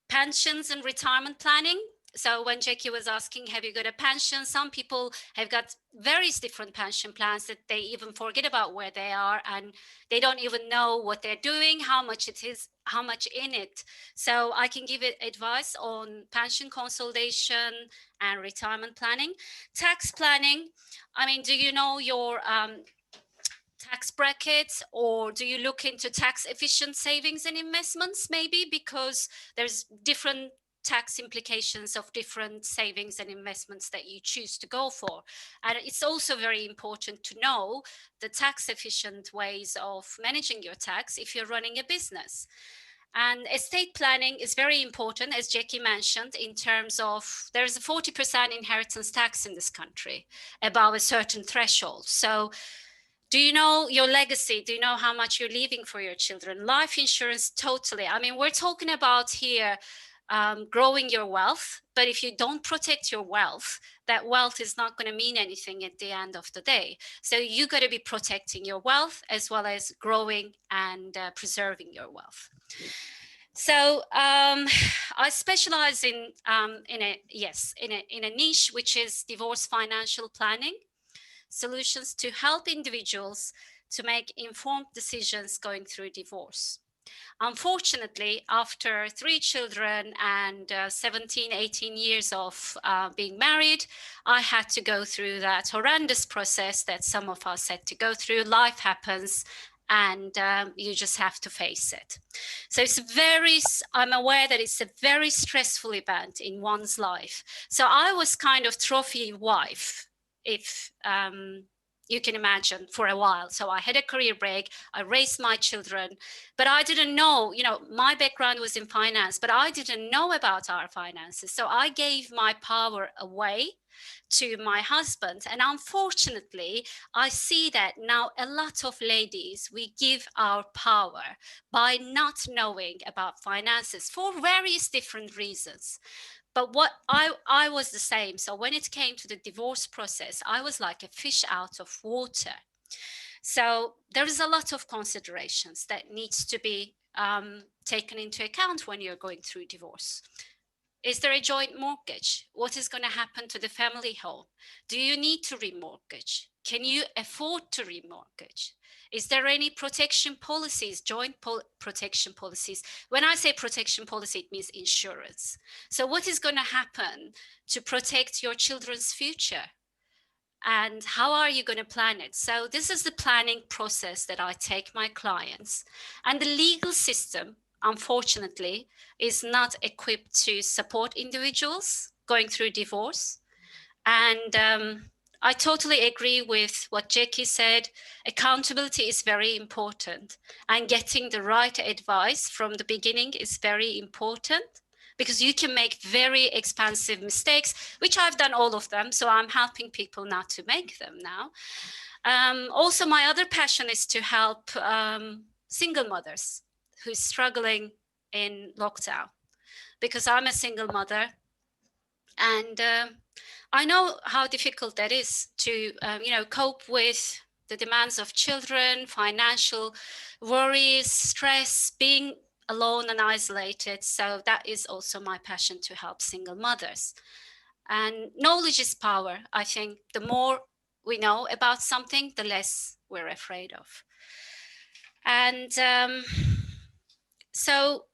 pensions and retirement planning. So when Jackie was asking, have you got a pension? Some people have got various different pension plans that they even forget about where they are, and they don't even know what they're doing, how much it is, how much in it. So I can give it advice on pension consolidation and retirement planning. Tax planning, I mean, do you know your tax brackets, or do you look into tax efficient savings and investments maybe, because there's different tax implications of different savings and investments that you choose to go for. And it's also very important to know the tax efficient ways of managing your tax if you're running a business. And estate planning is very important, as Jackie mentioned, in terms of there's a 40% inheritance tax in this country above a certain threshold. So do you know your legacy? Do you know how much you're leaving for your children? Life insurance, totally. I mean, we're talking about here growing your wealth, but if you don't protect your wealth, that wealth is not going to mean anything at the end of the day. So you got to be protecting your wealth as well as growing and preserving your wealth. So I specialize in a niche, which is divorce financial planning solutions to help individuals to make informed decisions going through divorce. Unfortunately, after 3 children and 17, 18 years of being married, I had to go through that horrendous process that some of us had to go through. Life happens, and you just have to face it. So I'm aware that it's a very stressful event in one's life. So I was kind of trophy wife if you can imagine, for a while. So I had a career break, I raised my children, but I didn't know, you know, my background was in finance, but I didn't know about our finances. So I gave my power away to my husband. And unfortunately, I see that now a lot of ladies, we give our power by not knowing about finances for various different reasons. But what I was the same. So when it came to the divorce process, I was like a fish out of water. So there is a lot of considerations that needs to be taken into account when you're going through divorce. Is there a joint mortgage? What is going to happen to the family home? Do you need to remortgage? Can you afford to remortgage? Is there any protection policies, protection policies? When I say protection policy, it means insurance. So what is going to happen to protect your children's future? And how are you going to plan it? So this is the planning process that I take my clients. And the legal system, unfortunately, is not equipped to support individuals going through divorce. And I totally agree with what Jackie said. Accountability is very important, and getting the right advice from the beginning is very important, because you can make very expensive mistakes, which I've done all of them. So I'm helping people not to make them now. Also, my other passion is to help single mothers who's struggling in lockdown, because I'm a single mother, and I know how difficult that is to, cope with the demands of children, financial worries, stress, being alone and isolated. So that is also my passion, to help single mothers. And knowledge is power. I think the more we know about something, the less we're afraid of. And so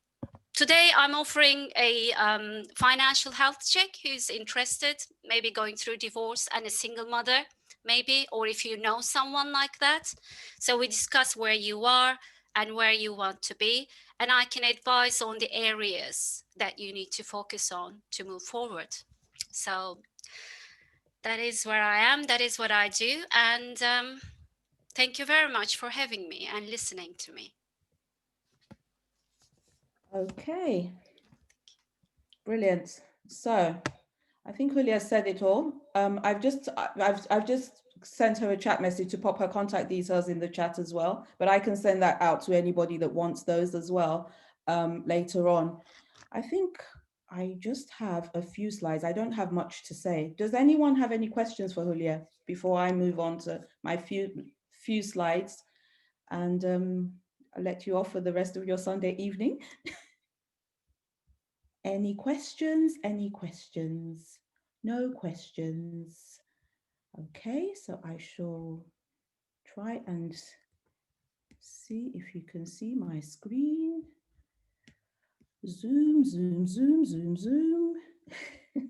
today I'm offering a financial health check who's interested, maybe going through divorce and a single mother, maybe, or if you know someone like that. So we discuss where you are and where you want to be, and I can advise on the areas that you need to focus on to move forward. So that is where I am, that is what I do, and thank you very much for having me and listening to me. Okay, brilliant. So I think Hulya said it all. I've just sent her a chat message to pop her contact details in the chat as well, but I can send that out to anybody that wants those as well later on. I think I just have a few slides. I don't have much to say. Does anyone have any questions for Hulya before I move on to my few slides, and I'll let you off for the rest of your Sunday evening? Any questions? Any questions? No questions. Okay, so I shall try and see if you can see my screen. Zoom, zoom, zoom, zoom, zoom. Okay,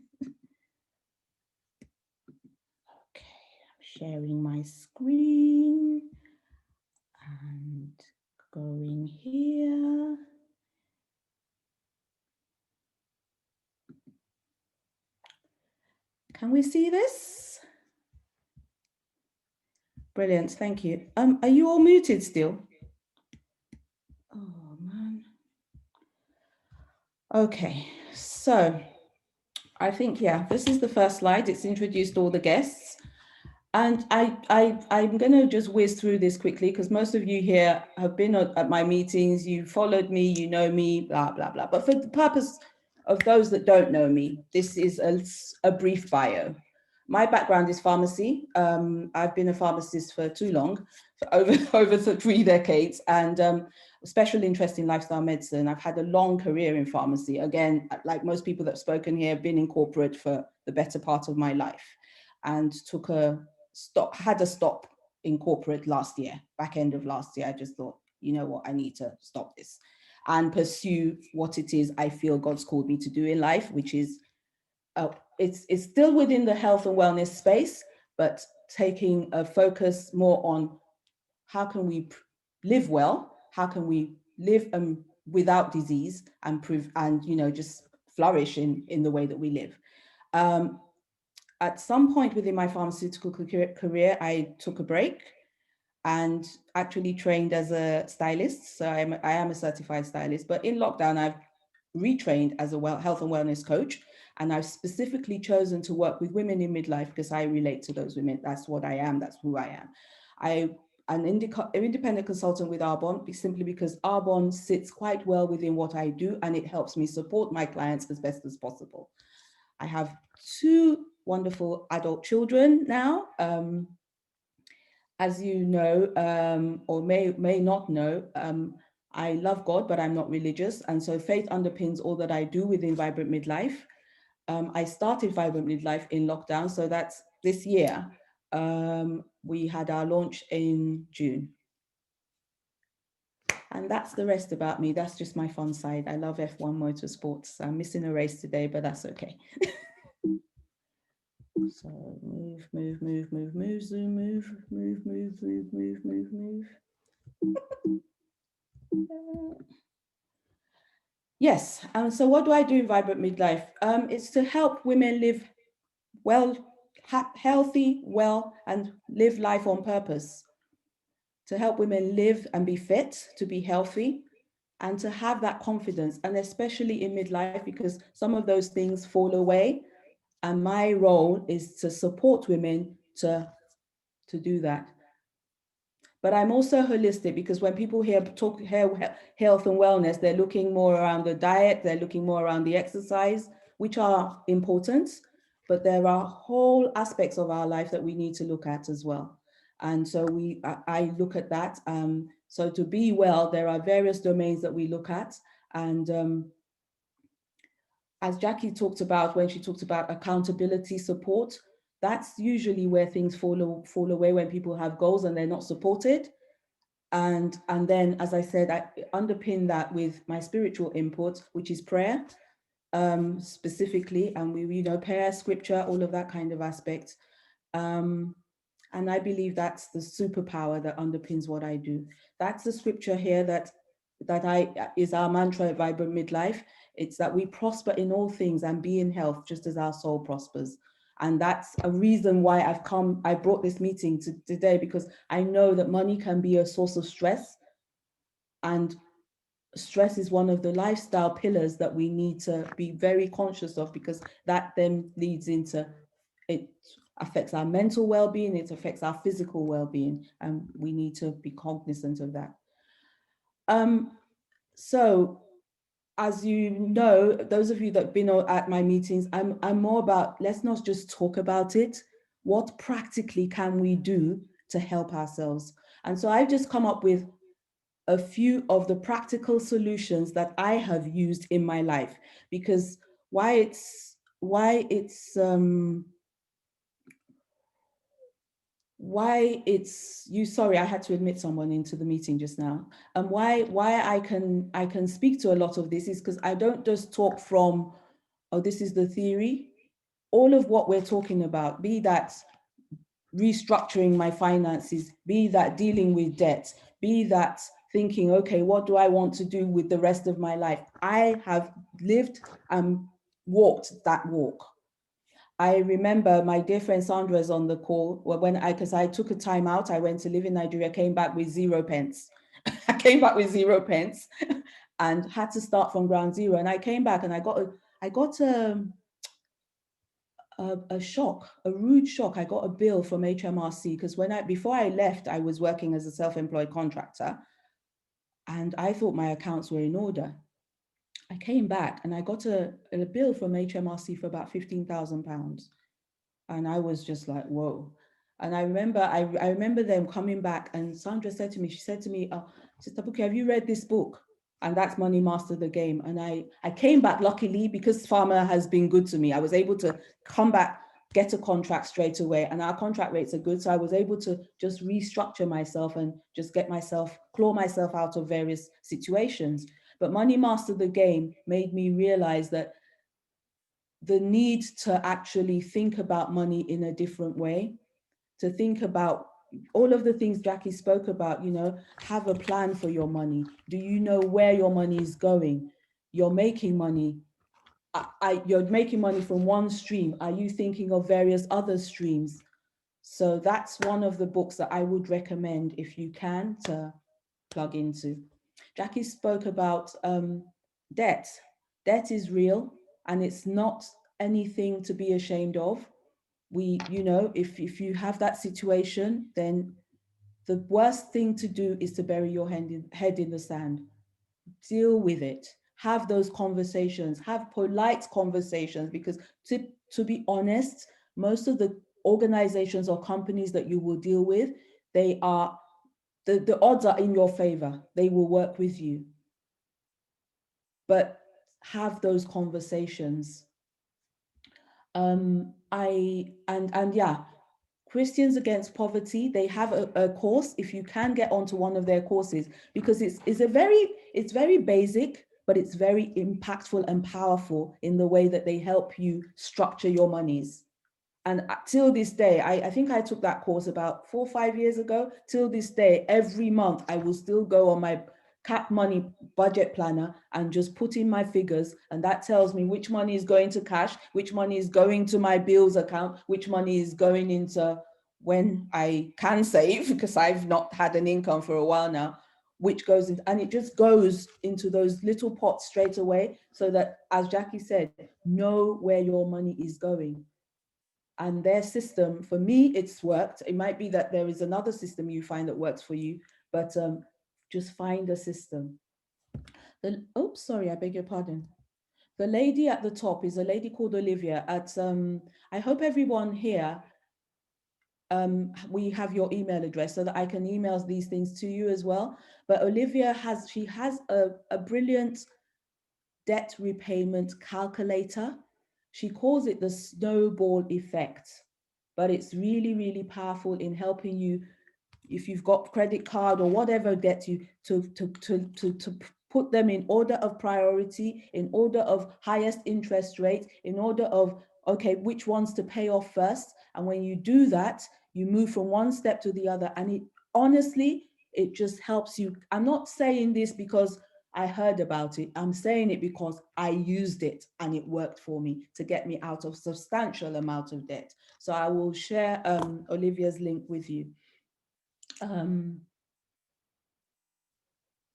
I'm sharing my screen and going here. Can we see this? Brilliant, thank you. Are you all muted still? Oh man. Okay, so I think, yeah, this is the first slide. It's introduced all the guests. And I'm going to just whiz through this quickly, because most of you here have been at my meetings, you followed me, you know me, blah, blah, blah. But for the purpose of those that don't know me, this is a brief bio. My background is pharmacy. I've been a pharmacist for too long, for over 3 decades, and special interest in lifestyle medicine. I've had a long career in pharmacy. Again, like most people that have spoken here, been in corporate for the better part of my life, and had a stop in corporate last year, back end of last year. I just thought, you know what, I need to stop this and pursue what it is I feel God's called me to do in life, which is, it's still within the health and wellness space, but taking a focus more on how can we live well, how can we live without disease and just flourish in the way that we live. at some point within my pharmaceutical career, I took a break and actually trained as a stylist. So I am a certified stylist, but in lockdown, I've retrained as a health and wellness coach. And I've specifically chosen to work with women in midlife because I relate to those women. That's what I am. That's who I am. I'm an independent consultant with Arbonne simply because Arbonne sits quite well within what I do, and it helps me support my clients as best as possible. I have 2 wonderful adult children now. As you know, or may not know, I love God, but I'm not religious. And so faith underpins all that I do within Vibrant Midlife. I started Vibrant Midlife in lockdown, so that's this year. We had our launch in June. And that's the rest about me. That's just my fun side. I love F1 motorsports. I'm missing a race today, but that's okay. So move, zoom, move. Yes, so what do I do in Vibrant Midlife? It's to help women live well, healthy, well, and live life on purpose. To help women live and be fit, to be healthy, and to have that confidence, and especially in midlife, because some of those things fall away. And my role is to support women to do that. But I'm also holistic, because when people hear health and wellness, they're looking more around the diet, they're looking more around the exercise, which are important, but there are whole aspects of our life that we need to look at as well. And so I look at that. So to be well, there are various domains that we look at. And as Jackie talked about, when she talked about accountability support, that's usually where things fall away, when people have goals and they're not supported. And then, as I said, I underpin that with my spiritual input, which is prayer, specifically, and we prayer, scripture, all of that kind of aspect. And I believe that's the superpower that underpins what I do. That's the scripture here that is our mantra at Vibrant Midlife. It's that we prosper in all things and be in health, just as our soul prospers. And that's a reason why I brought this meeting today, because I know that money can be a source of stress. And stress is one of the lifestyle pillars that we need to be very conscious of, because that then leads into, it affects our mental well-being, it affects our physical well-being, and we need to be cognizant of that. So, as you know, those of you that have been at my meetings, I'm more about, let's not just talk about it. What practically can we do to help ourselves? And so I've just come up with a few of the practical solutions that I have used in my life, because sorry, I had to admit someone into the meeting just now. And why I can speak to a lot of this is because I don't just talk from, oh, this is the theory. All of what we're talking about, be that restructuring my finances, be that dealing with debt, be that thinking, okay, what do I want to do with the rest of my life? I have lived and walked that walk. I remember my dear friend Sandra is on the call, because I took a time out, I went to live in Nigeria, came back with 0 pence. I came back with 0 pence and had to start from ground zero. And I came back and I got a shock, a rude shock. I got a bill from HMRC, because before I left, I was working as a self-employed contractor, and I thought my accounts were in order. I came back and I got a bill from HMRC for about £15,000. And I was just like, whoa. And I remember them coming back, and Sandra said to me, Sister Buki, have you read this book? And that's Money Master the Game. And I came back, luckily, because Pharma has been good to me. I was able to come back, get a contract straight away, and our contract rates are good. So I was able to just restructure myself and just claw myself out of various situations. But Money Master the Game made me realize that the need to actually think about money in a different way, to think about all of the things Jackie spoke about, have a plan for your money. Do you know where your money is going? You're making money. you're making money from one stream. Are you thinking of various other streams? So that's one of the books that I would recommend if you can to plug into. Jackie spoke about debt. Debt is real and it's not anything to be ashamed of. If you have that situation, then the worst thing to do is to bury your head in the sand. Deal with it. Have those conversations. Have polite conversations, because to be honest, most of the organizations or companies that you will deal with, they are the odds are in your favor. They will work with you. But have those conversations. Christians Against Poverty, they have a course, if you can get onto one of their courses, because it's very basic, but it's very impactful and powerful in the way that they help you structure your monies. And till this day, I think I took that course about 4 or 5 years ago. Till this day, every month I will still go on my cap money budget planner and just put in my figures, and that tells me which money is going to cash, which money is going to my bills account, which money is going into when I can save, because I've not had an income for a while now, which goes into, and it just goes into those little pots straight away, so that, as Jackie said, know where your money is going. And their system, for me, it's worked. It might be that there is another system you find that works for you, but just find a system. Sorry, I beg your pardon. The lady at the top is a lady called Olivia at, I hope everyone here, we have your email address so that I can email these things to you as well. But Olivia has a brilliant debt repayment calculator. She calls it the snowball effect, but it's really, really powerful in helping you, if you've got credit card or whatever debt, you to put them in order of priority, in order of highest interest rate, in order of, okay, which ones to pay off first. And when you do that, you move from one step to the other. And it honestly, it just helps you. I'm not saying this because I heard about it. I'm saying it because I used it and it worked for me to get me out of substantial amount of debt. So I will share Olivia's link with you.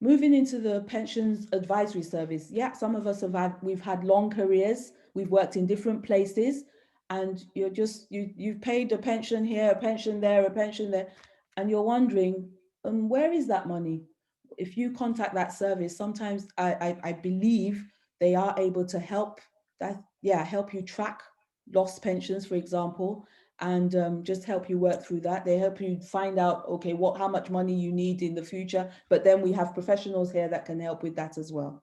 Moving into the pensions advisory service. Yeah, some of us we've had long careers. We've worked in different places, and you've paid a pension here, a pension there, a pension there, and you're wondering, where is that money? If you contact that service, sometimes I believe they are able to help you track lost pensions, for example, and just help you work through that. They help you find out, okay, how much money you need in the future. But then we have professionals here that can help with that as well.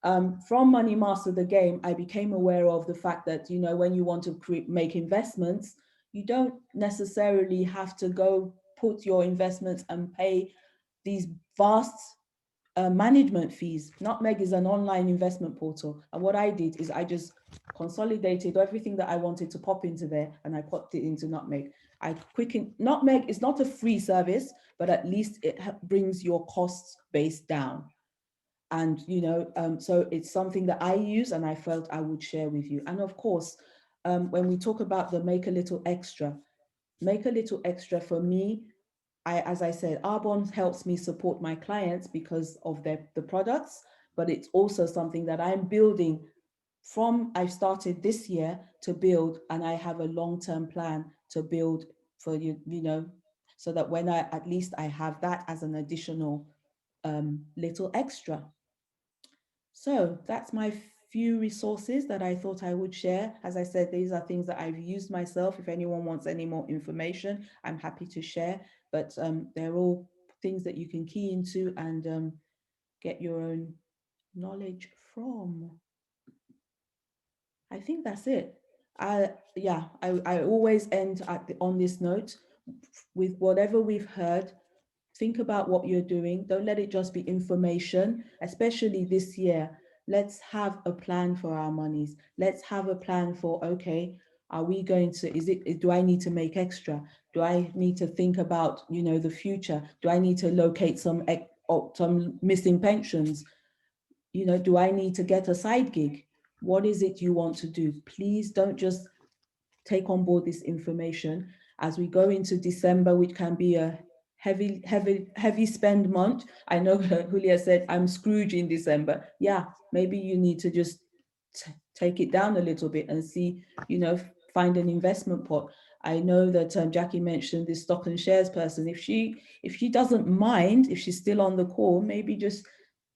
From Money Master the Game, I became aware of the fact that, when you want to make investments, you don't necessarily have to go put your investments and pay these vast management fees. Nutmeg is an online investment portal. And what I did is I just consolidated everything that I wanted to pop into there, and I popped it into Nutmeg. Nutmeg is not a free service, but at least it brings your cost base down. And, so it's something that I use and I felt I would share with you. And of course, when we talk about the make a little extra for me, as I said, Arbonne helps me support my clients because of the products, but it's also something that I'm building I've started this year to build, and I have a long-term plan to build for you, so that when at least I have that as an additional little extra. So that's my few resources that I thought I would share. As I said, these are things that I've used myself. If anyone wants any more information, I'm happy to share, but they're all things that you can key into and get your own knowledge from. I think that's it. I always end on this note with whatever we've heard. Think about what you're doing. Don't let it just be information, especially this year. Let's have a plan for our monies. Let's have a plan for, okay, are we going to, do I need to make extra? Do I need to think about, the future? Do I need to locate some missing pensions? Do I need to get a side gig? What is it you want to do? Please don't just take on board this information as we go into December, which can be a heavy spend month. I know Hulya said, I'm Scrooge in December. Yeah, maybe you need to just take it down a little bit and see, find an investment pot. I know that Jackie mentioned this stock and shares person. If she doesn't mind, if she's still on the call, maybe just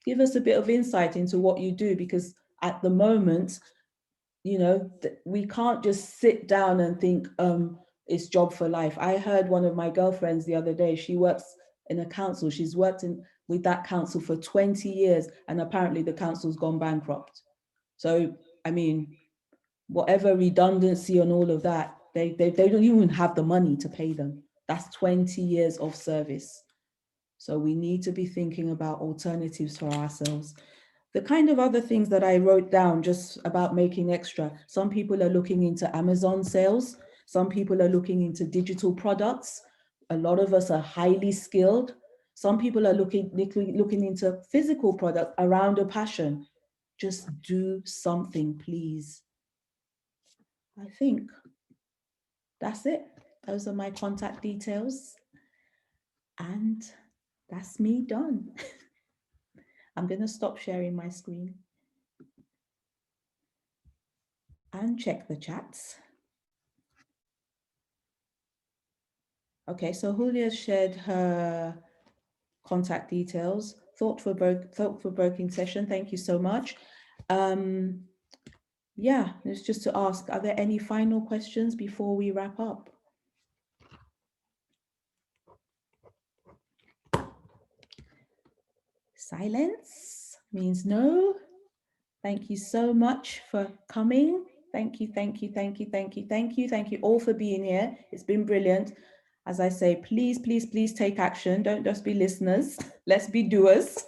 give us a bit of insight into what you do, because at the moment, we can't just sit down and think it's job for life. I heard one of my girlfriends the other day, she works in a council. She's worked with that council for 20 years, and apparently the council's gone bankrupt. So, I mean, whatever redundancy and all of that, they don't even have the money to pay them. That's 20 years of service. So we need to be thinking about alternatives for ourselves. The kind of other things that I wrote down just about making extra, some people are looking into Amazon sales. Some people are looking into digital products. A lot of us are highly skilled. Some people are looking into physical products around a passion. Just do something, please. I think that's it. Those are my contact details. And that's me done. I'm going to stop sharing my screen and check the chats. Okay, so Hulya shared her contact details. Thought-provoking session. Thank you so much. Yeah, it's just to ask, are there any final questions before we wrap up? Silence means no. Thank you so much for coming. Thank you, thank you, thank you, thank you, thank you. Thank you all for being here. It's been brilliant. As I say, please, please, please take action. Don't just be listeners. Let's be doers.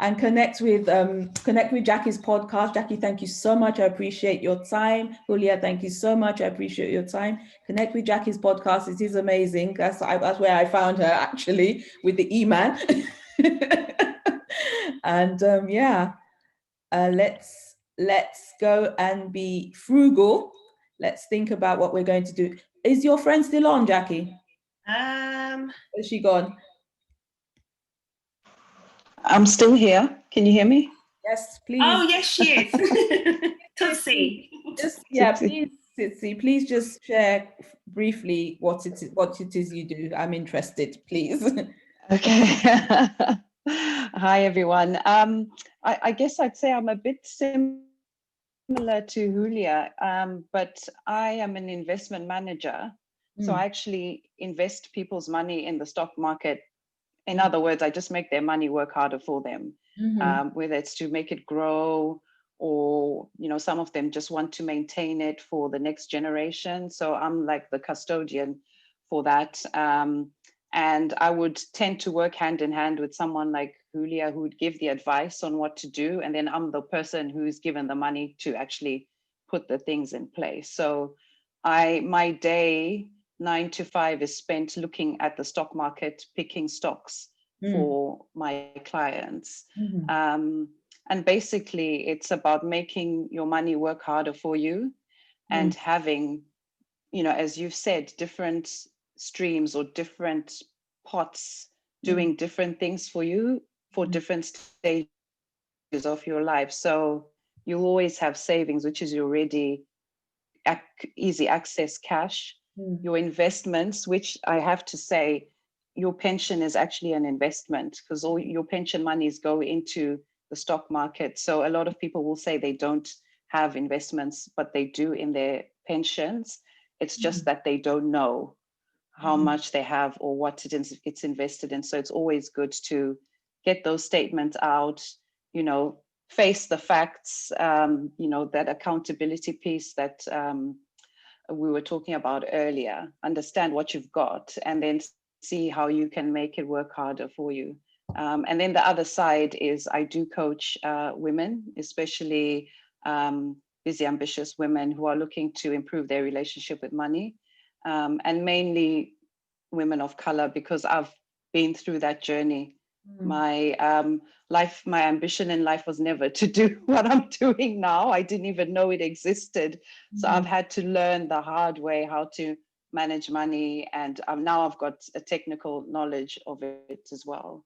And connect with Jackie's podcast. Jackie, thank you so much. I appreciate your time. Hulya, thank you so much. I appreciate your time. Connect with Jackie's podcast. It is amazing. That's where I found her, actually, with the E-Man. And yeah, let's go and be frugal. Let's think about what we're going to do. Is your friend still on, Jackie? Is she gone? I'm still here. Can you hear me? Yes, please. Oh, yes, she is. Tsitsi. Please, Tsitsi, please just share briefly what it is you do. I'm interested, please. Okay. Hi, everyone. I guess I'd say I'm a bit similar to Hulya, but I am an investment manager. So I actually invest people's money in the stock market. In other words, I just make their money work harder for them, whether it's to make it grow, or some of them just want to maintain it for the next generation. So I'm like the custodian for that. And I would tend to work hand in hand with someone like Hulya, who would give the advice on what to do. And then I'm the person who's given the money to actually put the things in place. So my day 9 to 5 is spent looking at the stock market, picking stocks for my clients. And basically it's about making your money work harder for you and having, as you've said, different streams or different pots doing different things for you for different stages of your life. So you'll always have savings, which is your ready, easy access cash. Your investments, which I have to say, your pension is actually an investment, because all your pension monies go into the stock market. So a lot of people will say they don't have investments, but they do in their pensions. It's just that they don't know how much they have or what it's invested in. So it's always good to get those statements out, face the facts, that accountability piece that we were talking about earlier. Understand what you've got and then see how you can make it work harder for you. And then the other side is I do coach women, especially busy, ambitious women who are looking to improve their relationship with money, and mainly women of color, because I've been through that journey My my ambition in life was never to do what I'm doing now. I didn't even know it existed. So I've had to learn the hard way how to manage money, and now I've got a technical knowledge of it as well.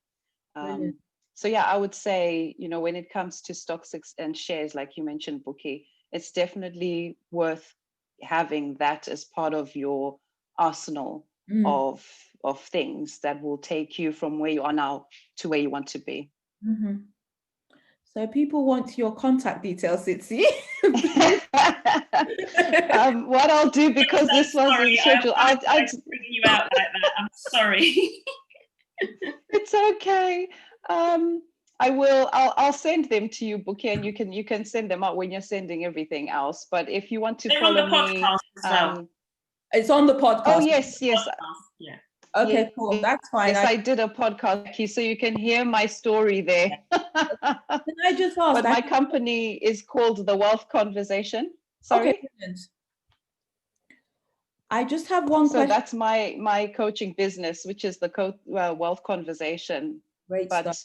So yeah, I would say, you know, when it comes to stocks and shares, like you mentioned, Bookie, it's definitely worth having that as part of your arsenal of things that will take you from where you are now to where you want to be. So people want your contact details, Tsitsi. What I'll do, because this wasn't scheduled, I'm bringing you out like that. I'm sorry. It's okay. I'll send them to you, Bookie, and you can send them out when you're sending everything else. But if you want to follow me, as well. It's on the podcast. Oh yes. Yeah. Okay, cool. That's fine. Yes, I did a podcast, so you can hear my story there. Can I just ask? But my company is called The Wealth Conversation. Sorry. Okay, brilliant. I just have one question. So that's my coaching business, which is the Wealth Conversation. Great stuff.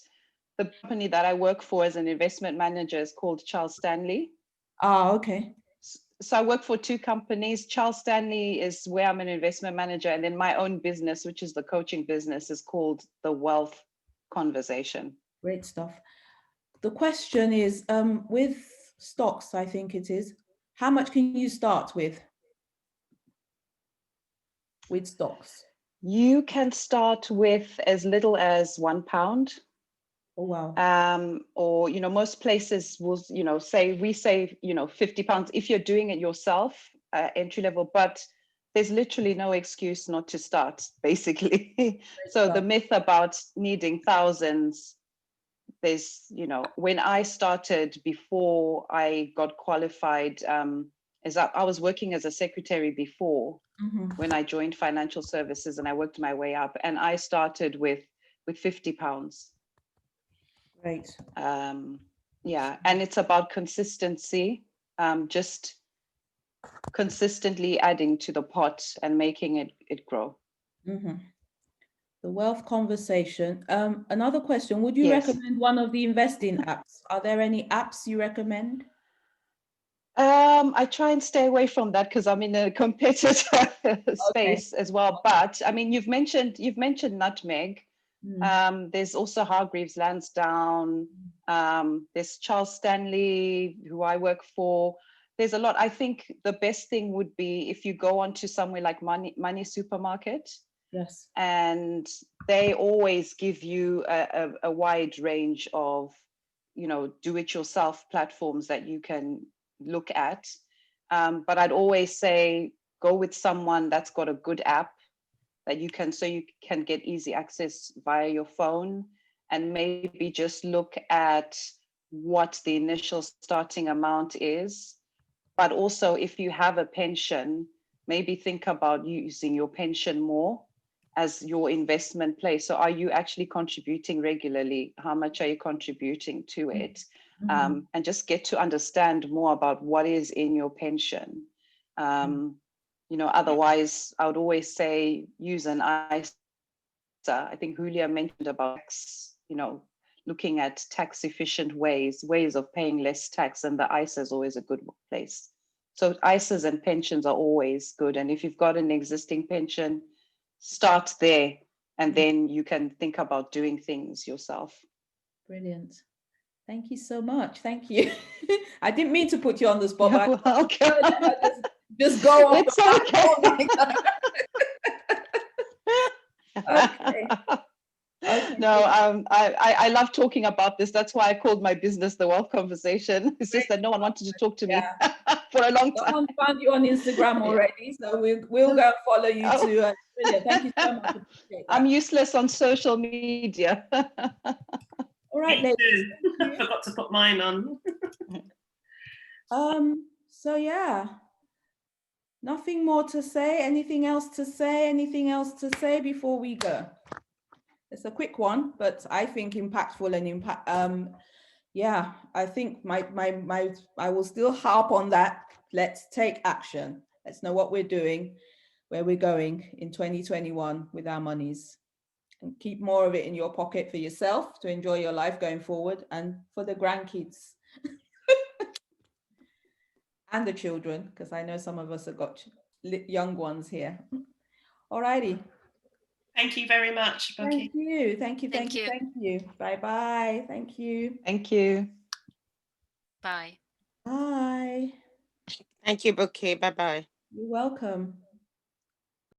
The company that I work for as an investment manager is called Charles Stanley. Ah, okay. So I work for two companies. Charles Stanley is where I'm an investment manager, and then my own business, which is the coaching business, is called The Wealth Conversation. Great stuff. The question is, with stocks, I think it is, how much can you start with stocks? You can start with as little as £1. Oh, wow. Or, you know, most places will, you know, say £50 if you're doing it yourself, entry level, but there's literally no excuse not to start, basically. So the myth about needing thousands, there's, you know, when I started, before I got qualified, I was working as a secretary before when I joined financial services, and I worked my way up, and I started with £50. Right. Yeah, and it's about consistency, just consistently adding to the pot and making it grow. The Wealth Conversation. Another question, would you recommend one of the investing apps? Are there any apps you recommend? I try and stay away from that because I'm in a competitor space as well. But I mean, you've mentioned Nutmeg. There's also Hargreaves Lansdown. There's Charles Stanley, who I work for. There's a lot. I think the best thing would be if you go onto somewhere like Money Supermarket. Yes. And they always give you a wide range of, you know, do-it-yourself platforms that you can look at. But I'd always say go with someone that's got a good app that you can get easy access via your phone, and maybe just look at what the initial starting amount is. But also, if you have a pension, maybe think about using your pension more as your investment play. So are you actually contributing regularly? How much are you contributing to it? And just get to understand more about what is in your pension. You know, otherwise, I would always say use an ISA. I think Hulya mentioned about, you know, looking at tax efficient ways of paying less tax, and the ISA is always a good place. So ISAs and pensions are always good. And if you've got an existing pension, start there, and then you can think about doing things yourself. Brilliant. Thank you so much. Thank you. I didn't mean to put you on the spot. You're welcome. Just go off. It's okay. Okay. No, I love talking about this. That's why I called my business The Wealth Conversation. It's just that no one wanted to talk to me for a long time. Someone found you on Instagram already, so we'll go and follow you too. Brilliant. Thank you so much. I'm useless on social media. All right, ladies. I forgot to put mine on. So yeah, nothing more to say. Anything else to say? Anything else to say before we go? It's a quick one, but I think impactful and impact. Yeah, I think I will still harp on that. Let's take action. Let's know what we're doing, where we're going in 2021 with our monies. and keep more of it in your pocket for yourself to enjoy your life going forward, and for the grandkids and the children, because I know some of us have got young ones here. All righty. Thank you very much, Bucky. Thank you. Thank you. Thank you. Thank you. Bye-bye. Thank you. Thank you. Bye. Bye. Thank you, Bucky. Bye-bye. You're welcome.